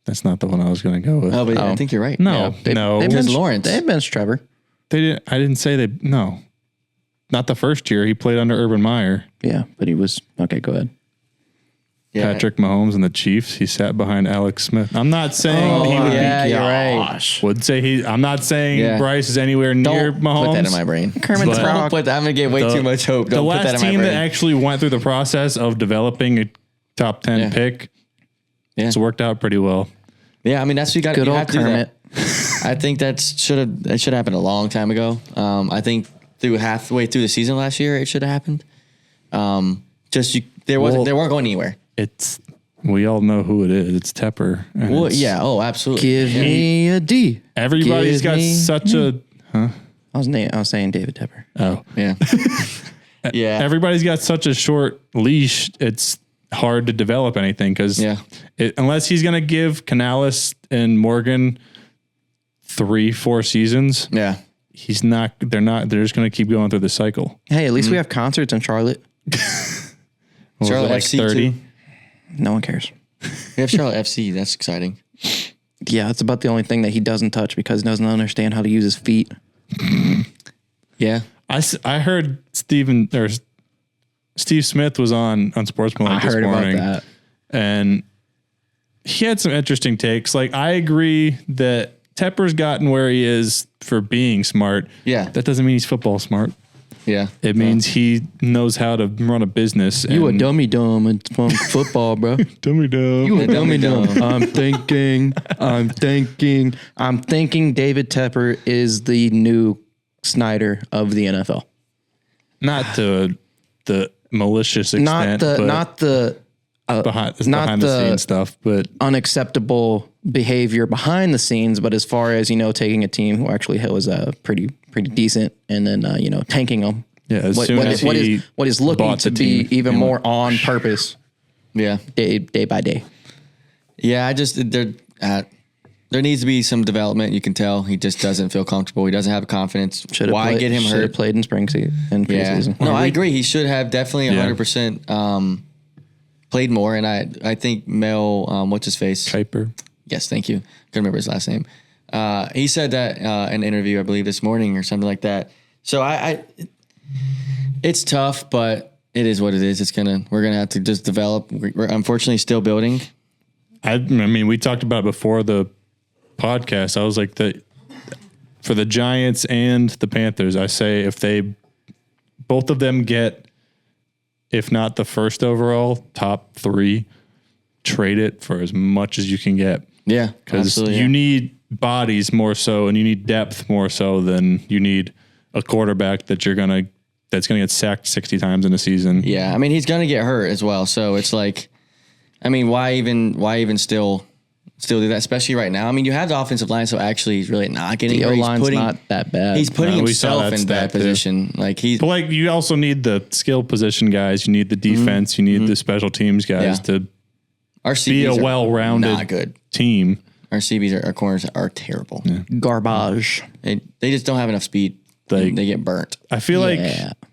That's not the one I was going to go with. Oh, but I think you're right. No, Yeah. no. They've There's benched Lawrence. They've benched Trevor. They didn't. I didn't say they. No, not the first year. He played under Urban Meyer. Yeah, but he was okay. Go ahead. Yeah. Patrick Mahomes and the Chiefs. He sat behind Alex Smith. I'm not saying he would. yeah, be, you're right. Would say he. I'm not saying Yeah. Bryce is anywhere near Don't Mahomes. put that in my brain. Kermit the But- Frog. Don't put that. I'm gonna get way too much hope. The Don't put that last in my team brain. that actually went through the process of developing a top 10 Yeah. pick, Yeah. it's worked out pretty well. Yeah, I mean that's what you got. Good You old have to do Kermit. that. I think that should have happened a long time ago. I think halfway through the season last year, it should have happened. They weren't going anywhere. We all know who it is. It's Tepper. And Well, it's- yeah. Oh, absolutely. Give me a D. Everybody's Give got me- such a. I was saying David Tepper. Oh. Yeah. Yeah. Everybody's got such a short leash. It's hard to develop anything because Yeah. unless he's going to give Canales and Morgan 3-4 seasons, Yeah. he's not. They're not. They're just going to keep going through the cycle. Hey, at least we have concerts in Charlotte. What was Charlotte it, like FC 30? too. No one cares. We have Charlotte FC. That's exciting. Yeah, that's about the only thing that he doesn't touch because he doesn't understand how to use his feet. Yeah. I heard Steve Smith was on Sportsmanlike this morning. And he had some interesting takes. Like, I agree that Tepper's gotten where he is for being smart. Yeah. That doesn't mean he's football smart. Yeah. It means he knows how to run a business. You a and- dummy dumb and from football, bro. dummy dumb. You a dummy dumb. dumb. I'm thinking David Tepper is the new Snyder of the NFL. Not to the malicious extent, Not the behind the scenes stuff, but unacceptable behavior behind the scenes, but as far as, taking a team who actually was pretty decent and then, tanking them. yeah, as soon as he what is looking bought to the be team, even he more went, on purpose Yeah. day by day. Yeah. There needs to be some development. You can tell he just doesn't feel comfortable. He doesn't have confidence. Why get him Should have hurt? played in spring season and Yeah. preseason. No, I agree. He should have definitely 100% played more, and I think Mel, what's his face? Kuiper. Yes, thank you. Couldn't remember his last name. He said that in an interview, I believe, this morning or something like that. So it's tough, but it is what it is. We're gonna have to just develop. We're unfortunately still building. I mean, we talked about it before the podcast. I was like, for the Giants and the Panthers, I say if both of them get, if not the first overall, top 3, trade it for as much as you can get. Yeah, because you need bodies more so, and you need depth more so than you need a quarterback that's gonna get sacked 60 times in a season. Yeah, I mean he's gonna get hurt as well, so it's like, I mean, why even still do that, especially right now? I mean, you have the offensive line, so actually he's really not getting. The O-line's not that bad. He's putting himself in bad position. But like you also need the skill position guys. You need the defense. You need the special teams guys to our CBs be a well-rounded not good team. Our CBs, our corners are terrible. Yeah. Garbage. They just don't have enough speed. They get burnt. I feel like,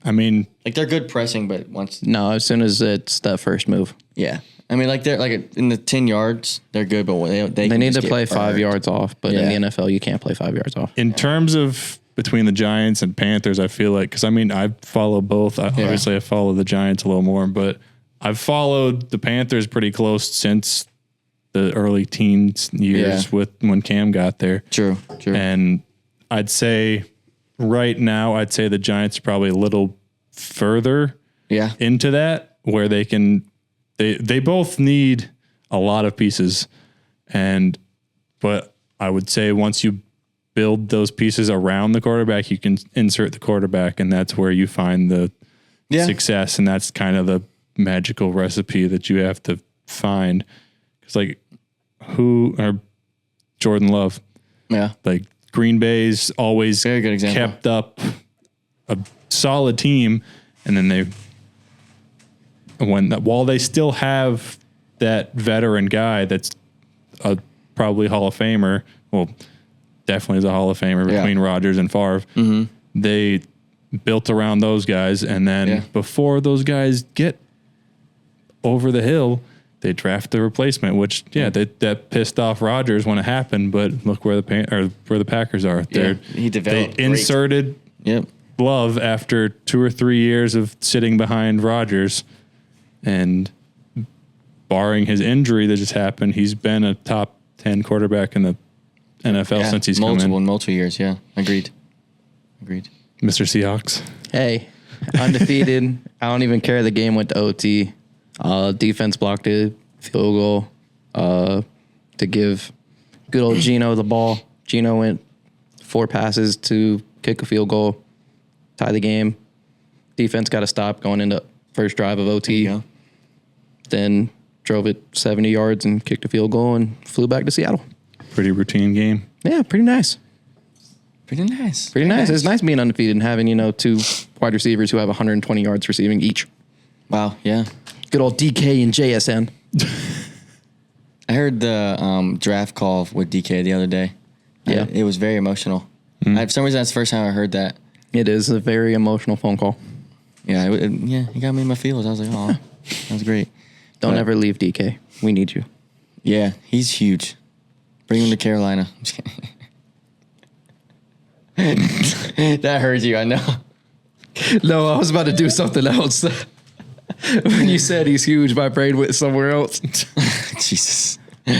I mean, like they're good pressing, but as soon as it's that first move. Yeah. I mean, like they're like in the 10 yards, they're good, but they need to play 5 yards off. But in the NFL, you can't play 5 yards off. In terms of between the Giants and Panthers, I feel like, because I mean, I follow both. Obviously, I follow the Giants a little more, but I've followed the Panthers pretty close since the early teens years with when Cam got there. True. And I'd say right now, the Giants are probably a little further into that, where they can. They both need a lot of pieces, but I would say once you build those pieces around the quarterback, you can insert the quarterback, and that's where you find the success, and that's kind of the magical recipe that you have to find. Because like Jordan Love, like Green Bay's always very good example. Kept up a solid team, and then while they still have that veteran guy that's probably Hall of Famer, well, definitely is a Hall of Famer between Rodgers and Favre, they built around those guys, and then before those guys get over the hill, they draft the replacement, which that pissed off Rodgers when it happened, but look where the Packers are. They inserted Love after 2 or 3 years of sitting behind Rodgers. And barring his injury that just happened, he's been a top 10 quarterback in the NFL since he's come in. Multiple years, Agreed. Mr. Seahawks. Hey, undefeated. I don't even care. The game went to OT. Defense blocked a field goal to give good old Geno the ball. Geno went 4 passes to kick a field goal, tie the game. Defense got to stop going into first drive of OT. Then drove it 70 yards and kicked a field goal and flew back to Seattle. Pretty routine game. Yeah, pretty nice. Pretty nice. It's nice being undefeated and having, 2 wide receivers who have 120 yards receiving each. Wow, yeah. Good old DK and JSN. I heard the draft call with DK the other day. Yeah. It was very emotional. For some reason, that's the first time I heard that. It is a very emotional phone call. Yeah, he got me in my feels. I was like, oh, that was great. Don't ever leave DK. We need you. Yeah, he's huge. Bring him to Carolina. I'm just kidding. That hurts you, I know. No, I was about to do something else. When you said he's huge, my brain went somewhere else. Jesus.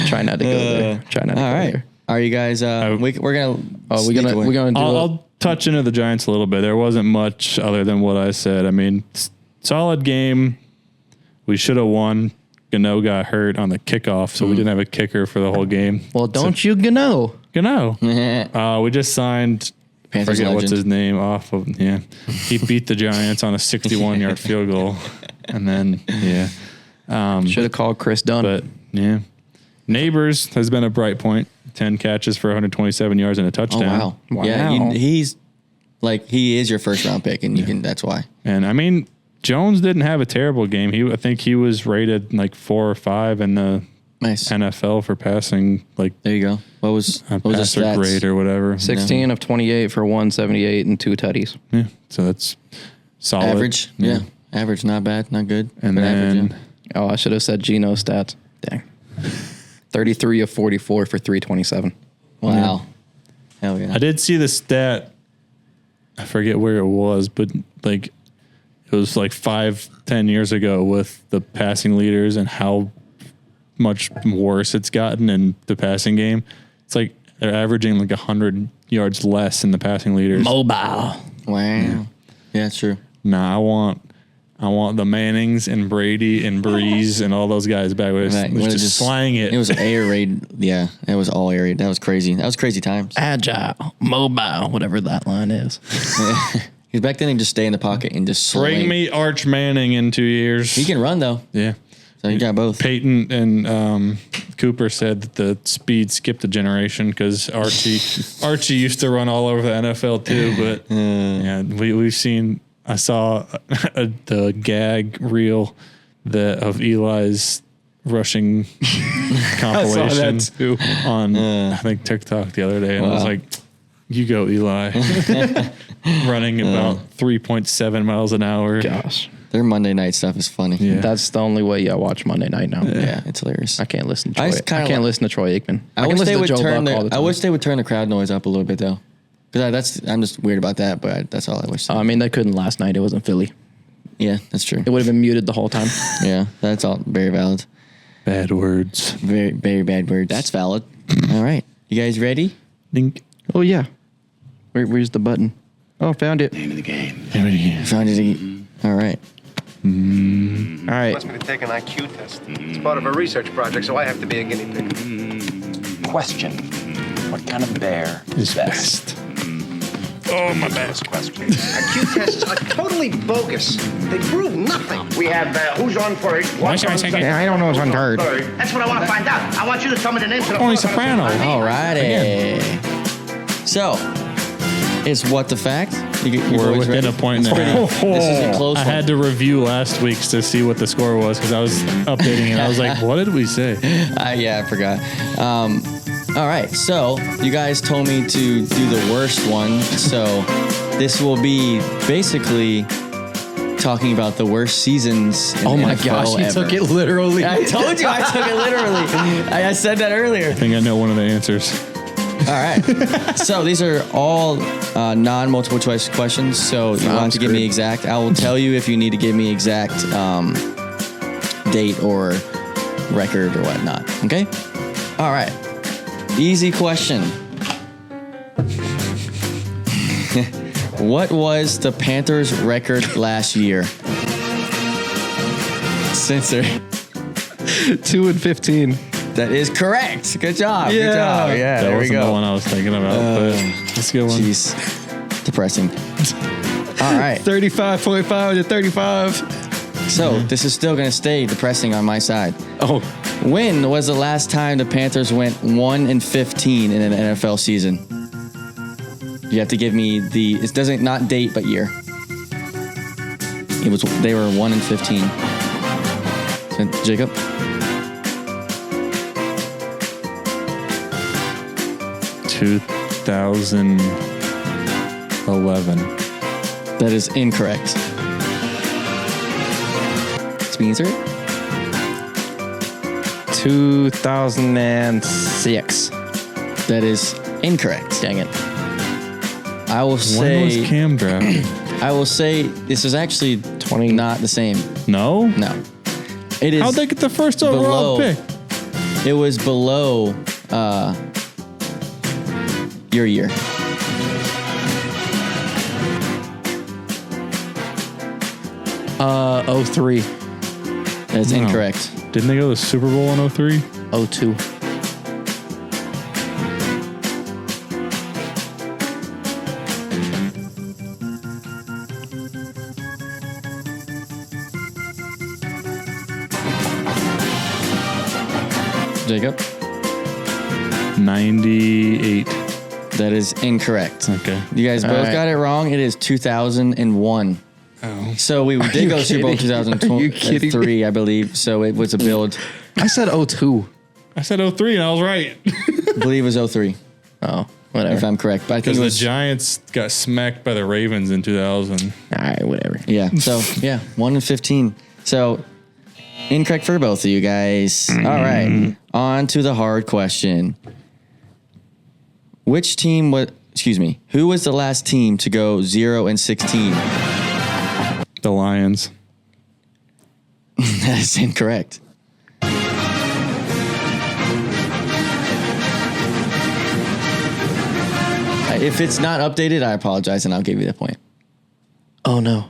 Try not to go there. All right. There. Are you guys? We're gonna. We're gonna do. I'll touch into the Giants a little bit. There wasn't much other than what I said. I mean, solid game. We should have won. Gano got hurt on the kickoff, so we didn't have a kicker for the whole game. Well, don't you Gano? We just signed. Panthers forget legend. what's his name off of. Yeah, he beat the Giants on a 61-yard field goal, and then should have called Chris Dunn. But Neighbors has been a bright point. 10 catches for 127 yards and a touchdown. Oh, wow. Yeah, he's like, he is your first round pick, and you can. That's why. And I mean, Jones didn't have a terrible game. I think he was rated like 4 or 5 in the NFL for passing. Like, there you go. What was his stats? Grade or whatever. 16 of 28 for 178 and 2 tutties. Yeah, so that's solid. Average. Yeah. Average, not bad, not good. And then Oh, I should have said Geno stats. Dang. 33 of 44 for 327. Wow. Hell yeah. I did see the stat. I forget where it was, but like it was like 5-10 years ago with the passing leaders and how much worse it's gotten in the passing game. It's like they're averaging like 100 yards less in the passing leaders. Mobile. Wow. Yeah, it's true. Nah, I want the Mannings and Brady and Breeze and all those guys back. It was just slang it. It was air raid. Yeah, it was all air raid. That was crazy. That was crazy times. Agile, mobile, whatever that line is. Because back then he just stay in the pocket and just Bring sling. me Arch Manning in 2 years. He can run though, Yeah. so you got both. Peyton and Cooper said that the speed skipped a generation because Archie used to run all over the NFL too. But yeah, we've seen. I saw the gag reel of Eli's rushing compilation on I think TikTok the other day, and I was like, "You go, Eli!" Running about 3.7 miles an hour. Gosh. Their Monday night stuff is funny. Yeah. That's the only way I watch Monday night now. Yeah, it's hilarious. I can't listen to I Troy. just kinda I can't like- listen to Troy Aikman. I can wish listen they to would Joe turn Buck all the I time. wish they would turn the crowd noise up a little bit though, because I'm just weird about that. But that's all I wish. I mean, they couldn't last night. It wasn't Philly. Yeah, that's true. It would have been muted the whole time. Yeah, that's all very valid. Bad words. Very, very bad words. That's valid. All right. You guys ready? Dink. Oh, yeah. Where's the button? Oh, found it. Found it again. All right. All right. Wants me to take an IQ test. It's part of a research project, so I have to be a guinea pig. Question. What kind of bear Is best. Oh, my best question. IQ tests are totally bogus. They prove nothing. We have who's on first, what's on second. Yeah, I don't know what's on third. That's what I want to find out. I want you to tell me the names of the Tony four Soprano. countries. All righty. So, it's what the fact? You We're boys within ready? a point It's and a pretty- half. This is a close I one. had to review last week's to see what the score was because I was updating it. I was like, "What did we say?" Yeah, I forgot. All right, so you guys told me to do the worst one, so this will be basically talking about the worst seasons in Oh, my NFL gosh. You ever. took it literally. I told you I took it literally. I said that earlier. I think I know one of the answers. All right. So these are all non-multiple choice questions. So you want to give me exact. I will tell you if you need to give me exact date or record or whatnot. Okay. All right. Easy question. What was the Panthers' record last year? Censor. 2-15. That is correct. Good job. Good job. Yeah. That There we wasn't the go. one I was thinking about, but that's a good one. Jeez. Depressing. All right. 35.5 to 35. So this is still going to stay depressing on my side. Oh, When was the last time the Panthers went 1-15 in an NFL season? You have to give me it doesn't, not date, but year. They were 1-15. So, Jacob? Two 2011. That is incorrect. Spencer? 2006. That is incorrect. Dang it. I will When say. was Cam drafted? I will say this is actually 20. not the same. No? No, it is. How'd they get the first overall below. pick? It was below your year. Uh, 03. That's No. incorrect. Didn't they go to the Super Bowl in 03? 02. Jacob, 98. that is incorrect. Okay. You guys both right. got it wrong. It is 2001. Oh. So we did go to Super Bowl kidding? Are you kidding 2003, I believe. So it was a build. I said 02. I said 03 and I was right. I believe it was 03, Oh, whatever. if I'm correct. But I think Because it the was. Giants got smacked by the Ravens in 2000. All right, whatever. Yeah. So yeah, 1-15. So Incorrect for both of you guys. All right. On to the hard question. Which team was, who was the last team to go 0-16? The Lions. That is incorrect. If it's not updated, I apologize and I'll give you the point. Oh no.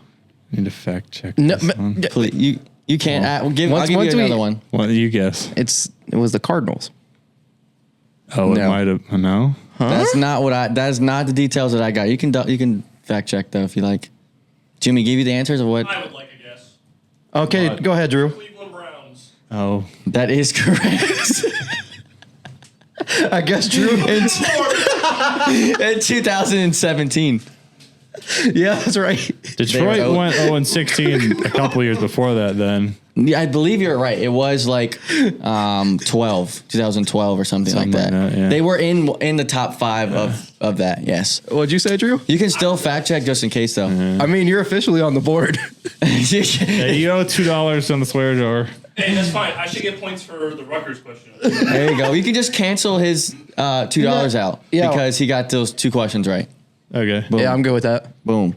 Need to fact check. No, This one. Please, you can't. I'll give you another one. What do you guess? it was the Cardinals. Oh, it No. might have. No. That is not the details that I got. You can fact check though if you like. Jimmy, give you the answers of what? I would like a guess. Okay, go ahead, Drew. Cleveland Browns. Oh, That is correct. I guess Drew. In 2017. Yeah, that's right. Detroit were- went 0-16 a couple years before that. Then Yeah, I believe you're right. It was like 2012 or something like that. like that, yeah. They were in the top 5 of that. Yes. What'd you say, Drew? You can still fact check just in case though. I mean, you're officially on the board. yeah, you owe $2 on the swear jar. Hey, that's fine. I should get points for the Rutgers question. There you go. You can just cancel his $2 out Yeah. because he got those 2 questions right. Okay. Yeah, I'm good with that. Boom.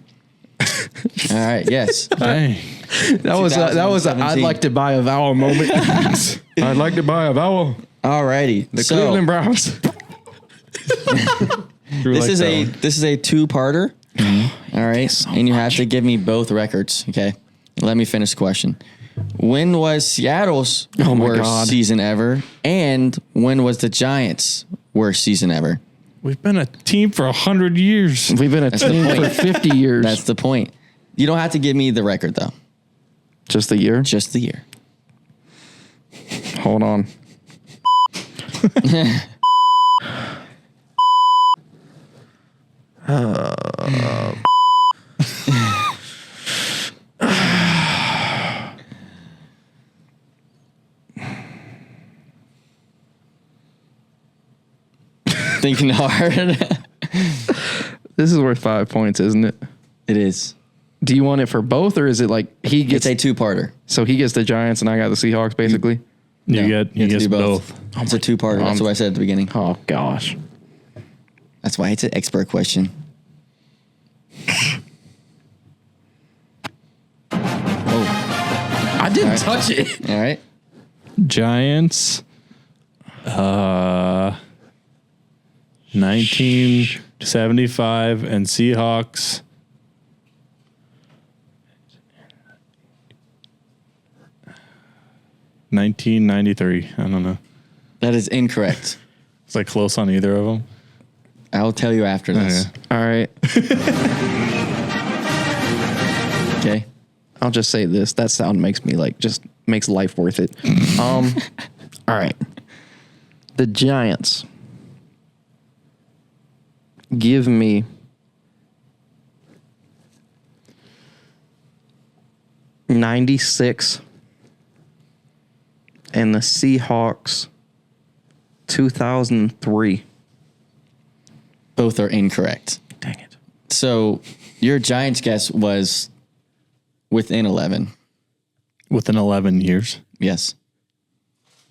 All right. Yes. Dang. That was a, I'd 2017. like to buy a vowel moment. I'd like to buy a vowel. All righty. The Cleveland Browns. This is a 2-parter. All right, and you have to give me both records. Okay, let me finish the question. When was Seattle's Oh my worst God. season ever, and when was the Giants' worst season ever? We've been a team for 100 years. We've been a team the for point. 50 years. That's the point. You don't have to give me the record though, just the year. just the year. Hold on. Thinking hard. This is worth 5 points, isn't it? It is. Do you want it for both, or is it like he It's gets a 2-parter. so he gets the Giants and I got the Seahawks, basically? You No, get you have to guess do both. It's a 2-parter. That's what I said at the beginning. Oh gosh. That's why it's an expert question. I didn't touch it. All right. Giants. 1975 and Seahawks. $1993. I don't know. That is incorrect. It's like close on either of them. I'll tell you after this. Okay. All right. Okay. I'll just say this. That sound makes me like just makes life worth it. All right. The Giants give me '96 and the Seahawks 2003. Both are incorrect. Dang it. So your Giants guess was within 11. Within 11 years. Yes.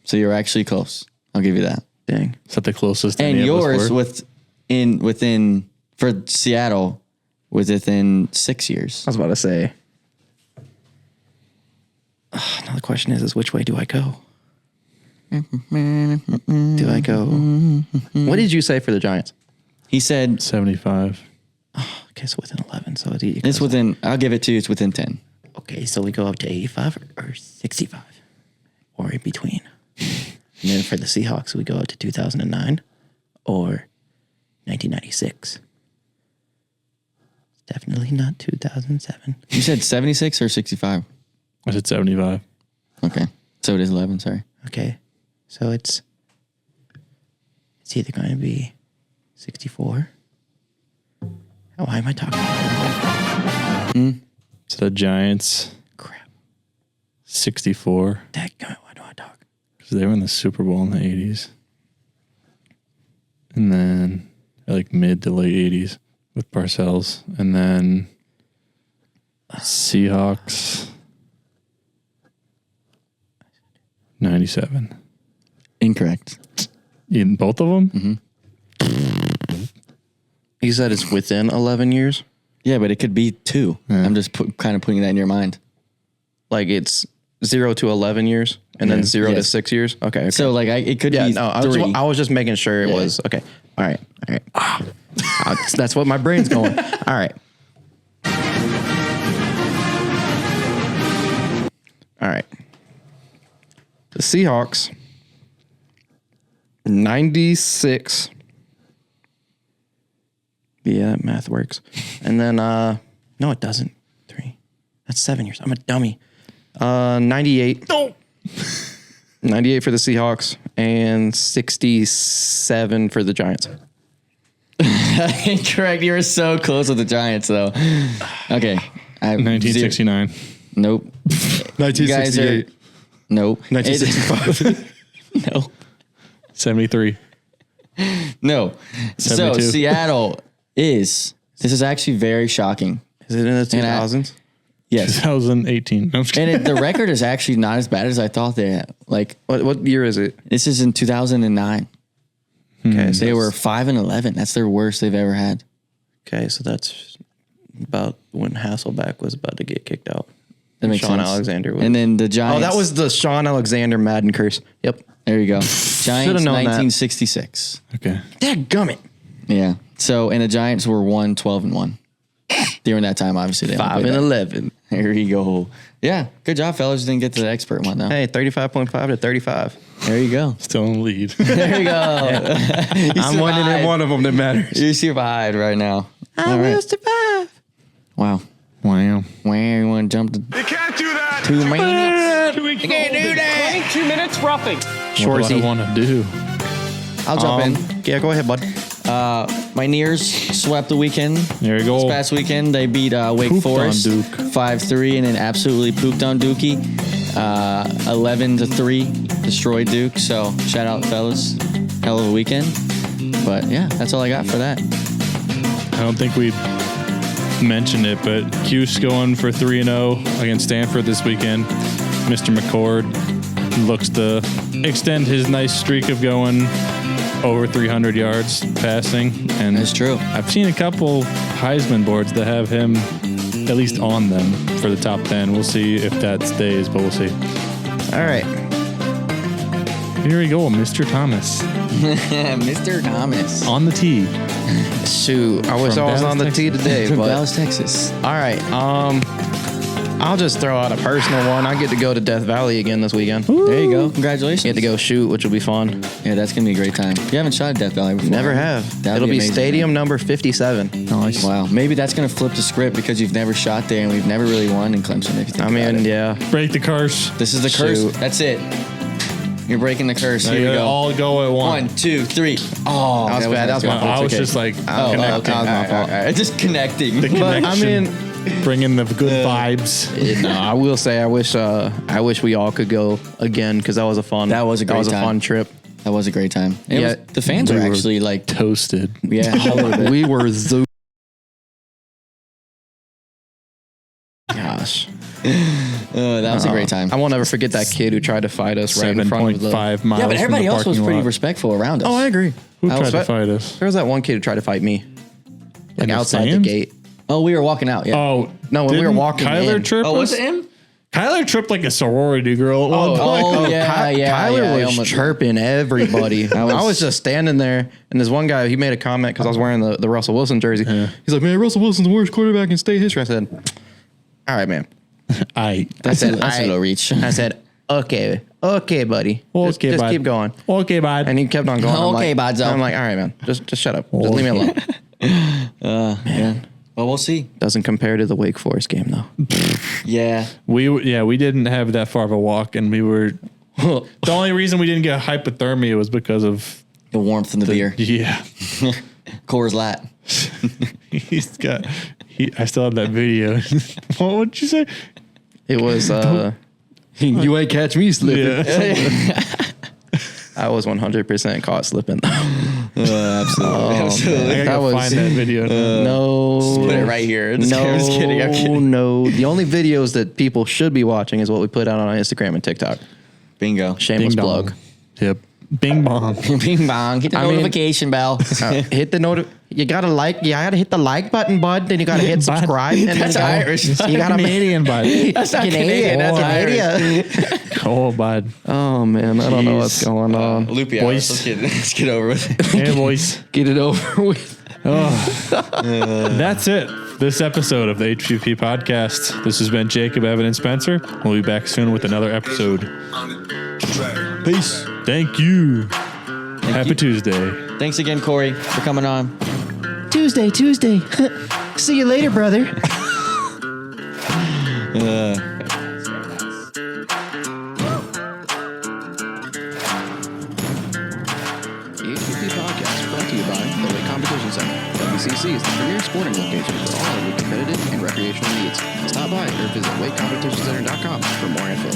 So you're actually close. I'll give you that. Dang. Is that the closest? And any of us yours were? within for Seattle was within 6 years. I was about to say. Now the question is which way do I go? Do I go? What did you say for the Giants? He said 75. Okay, so within 11. So it's within, I'll give it to you, it's within 10. Okay, so we go up to 85 or 65 or in between. And then for the Seahawks, we go up to 2009 or 1996. Definitely not 2007. You said 76 or 65? I said 75. Okay. So it is 11, sorry. Okay, so it's either going to be 64. Why am I talking about So the Giants, crap? 64. Dadgummit, why do I talk? Because they were in the Super Bowl in the 80s. And then like mid to late 80s with Parcells. And then Seahawks. 97. Incorrect. In both of them? Mm-hmm. He said it's within 11 years. Yeah, but it could be 2. Yeah. I'm just kind of putting that in your mind. Like it's 0 to 11 years and then 0 to Yes. 6 years. Okay. So like it could Yeah, be no, 3. I was just making sure it was okay. All right. That's what my brain's going. All right. All right. The Seahawks 96. Yeah, that math works. And then no, it doesn't. 3. That's 7 years. I'm a dummy. 98. No. 98 for the Seahawks and 67 for the Giants. Incorrect. You were so close with the Giants, though. Okay. 1969. Nope. 1968. Nope. 1965. No. 73. No. So 72. Seattle this is actually very shocking. Is it in the 2000s? Yes. 2018. No, I'm just kidding. The record is actually not as bad as I thought they had. Like, What year is it? this is in 2009. Okay, so They were that's- 5-11. That's their worst they've ever had. okay, so that's about when Hasselbeck was about to get kicked out. That makes Sean sense. Alexander was. And then the Giants. Oh, that was the Sean Alexander Madden curse. Yep. There you go. Giants, known that. 1966. Okay. Dadgummit. Yeah. So, and the Giants were 12-1. During that time, obviously. They only 5 played and that. 11. There you go. Yeah. Good job, fellas. You didn't get to the expert one, though. Hey, 35.5 to 35. There you go. Still in the lead. There you go. I'm winning in one of them that matters. You survived right now. I All will right. survive. Wow. Wow. Wow. You want to jump to You can't do that. 2 minutes? You can't do that. 22 minutes roughing. What do I want to do? I'll jump in. Yeah, go ahead, bud. My Nears swept the weekend. There you go. This past weekend, they beat Wake Pooped Forest on Duke. 5-3 and then absolutely pooped on Dookie. 11-3, destroyed Duke. So shout out, fellas. Hell of a weekend. But yeah, that's all I got for that. I don't think we mentioned it, but Cuse going for 3-0 against Stanford this weekend. Mr. McCord looks to extend his nice streak of going over 300 yards passing. And That's true. I've seen a couple Heisman boards that have him at least on them for the top 10. We'll see if that stays, but we'll see. All right. Here we go, Mr. Thomas Mr. Thomas. on the tee. Shoot, I wish From I was Dallas, on the Texas. tee today, From but Dallas, Texas. all right. I'll just throw out a personal one. I get to go to Death Valley again this weekend. There you go. Congratulations. Get to go shoot, which will be fun. Yeah, that's going to be a great time. You haven't shot at Death Valley before. Never have. That'd It'll be amazing. stadium number 57. Nice. Wow. Maybe that's going to flip the script because you've never shot there and we've never really won in Clemson. If you think I about mean, it. yeah. Break the curse. This is the curse. Shoot. That's it. You're breaking the curse. There Here you we go. go. All go at once. 1, 2, 3. Oh, That was bad. That was my fault. I was okay. just like Oh, connecting. okay. That was my fault. All right. Just connecting. The But I connection. mean, Bringing the good vibes. no, I will say I wish we all could go again because that was a fun. That was a great time. fun trip. That was a great time. Yeah, The fans we were were actually like, Toasted. yeah, a little bit. We were Gosh, That was a great time. I won't ever forget that kid who tried to fight us right in front of the. 7.5 miles. Yeah, but everybody from the else was parking pretty lot. respectful around us. Oh, I agree. Who I tried was to fi- fight us? There was that one kid who tried to fight me, like In the outside the stands? gate. Oh, we were walking out. Yeah. Oh No, when we were didn't walking Kyler in. trip us? him? Kyler tripped like a sorority girl. At one point. Oh, yeah, yeah. Kyler yeah, I was almost- chirping everybody. I was just standing there, and this one guy, he made a comment because I was wearing the Russell Wilson jersey. He's like, "Man, Russell Wilson's the worst quarterback in state history." I said, "All right, man." I That's said, a little reach. I said, "Okay, buddy. Just bud. keep going." Okay, bud. And he kept on going. I'm Okay, like, budzo. I'm like, "All right, man. Just shut up. Just leave me alone." Yeah. Well, we'll see. Doesn't compare to the Wake Forest game though. Yeah. we didn't have that far of a walk, and we were. The only reason we didn't get hypothermia was because of The warmth in the beer. yeah. Coors Light. He's got. I still have that video. What would you say? It was. You ain't catch me slipping. Yeah. I was 100% caught slipping. Absolutely. Absolutely. I That gotta was- find that video. No. Put it right here. I'm just kidding. I'm kidding. No. The only videos that people should be watching is what we put out on Instagram and TikTok. Bingo. Shameless Ding dong. plug. Yep. Bing bong. Bing bong. Hit the notification bell. Hit the You gotta like. You gotta hit the like button, bud. Then you gotta hit subscribe. And That's then Irish. You gotta Canadian, bud. That's not Canadian. That's Canadian. Oh, bud. Oh man, I don't know what's going on. Loopy Boys. hours. Let's get over with it. Hey, boys. Get it over with. That's it. This episode of the HPP podcast. This has been Jacob, Evan, and Spencer. We'll be back soon with another episode. Peace. Thank you. Happy Tuesday. Thanks again, Cory, for coming on. Tuesday. See you later, brother. The HPP podcast is brought to you by the Lake Competition Center. WCC is the premier sporting location for all of your competitive and recreational needs. Stop by or visit wakecompetitioncenter.com for more info.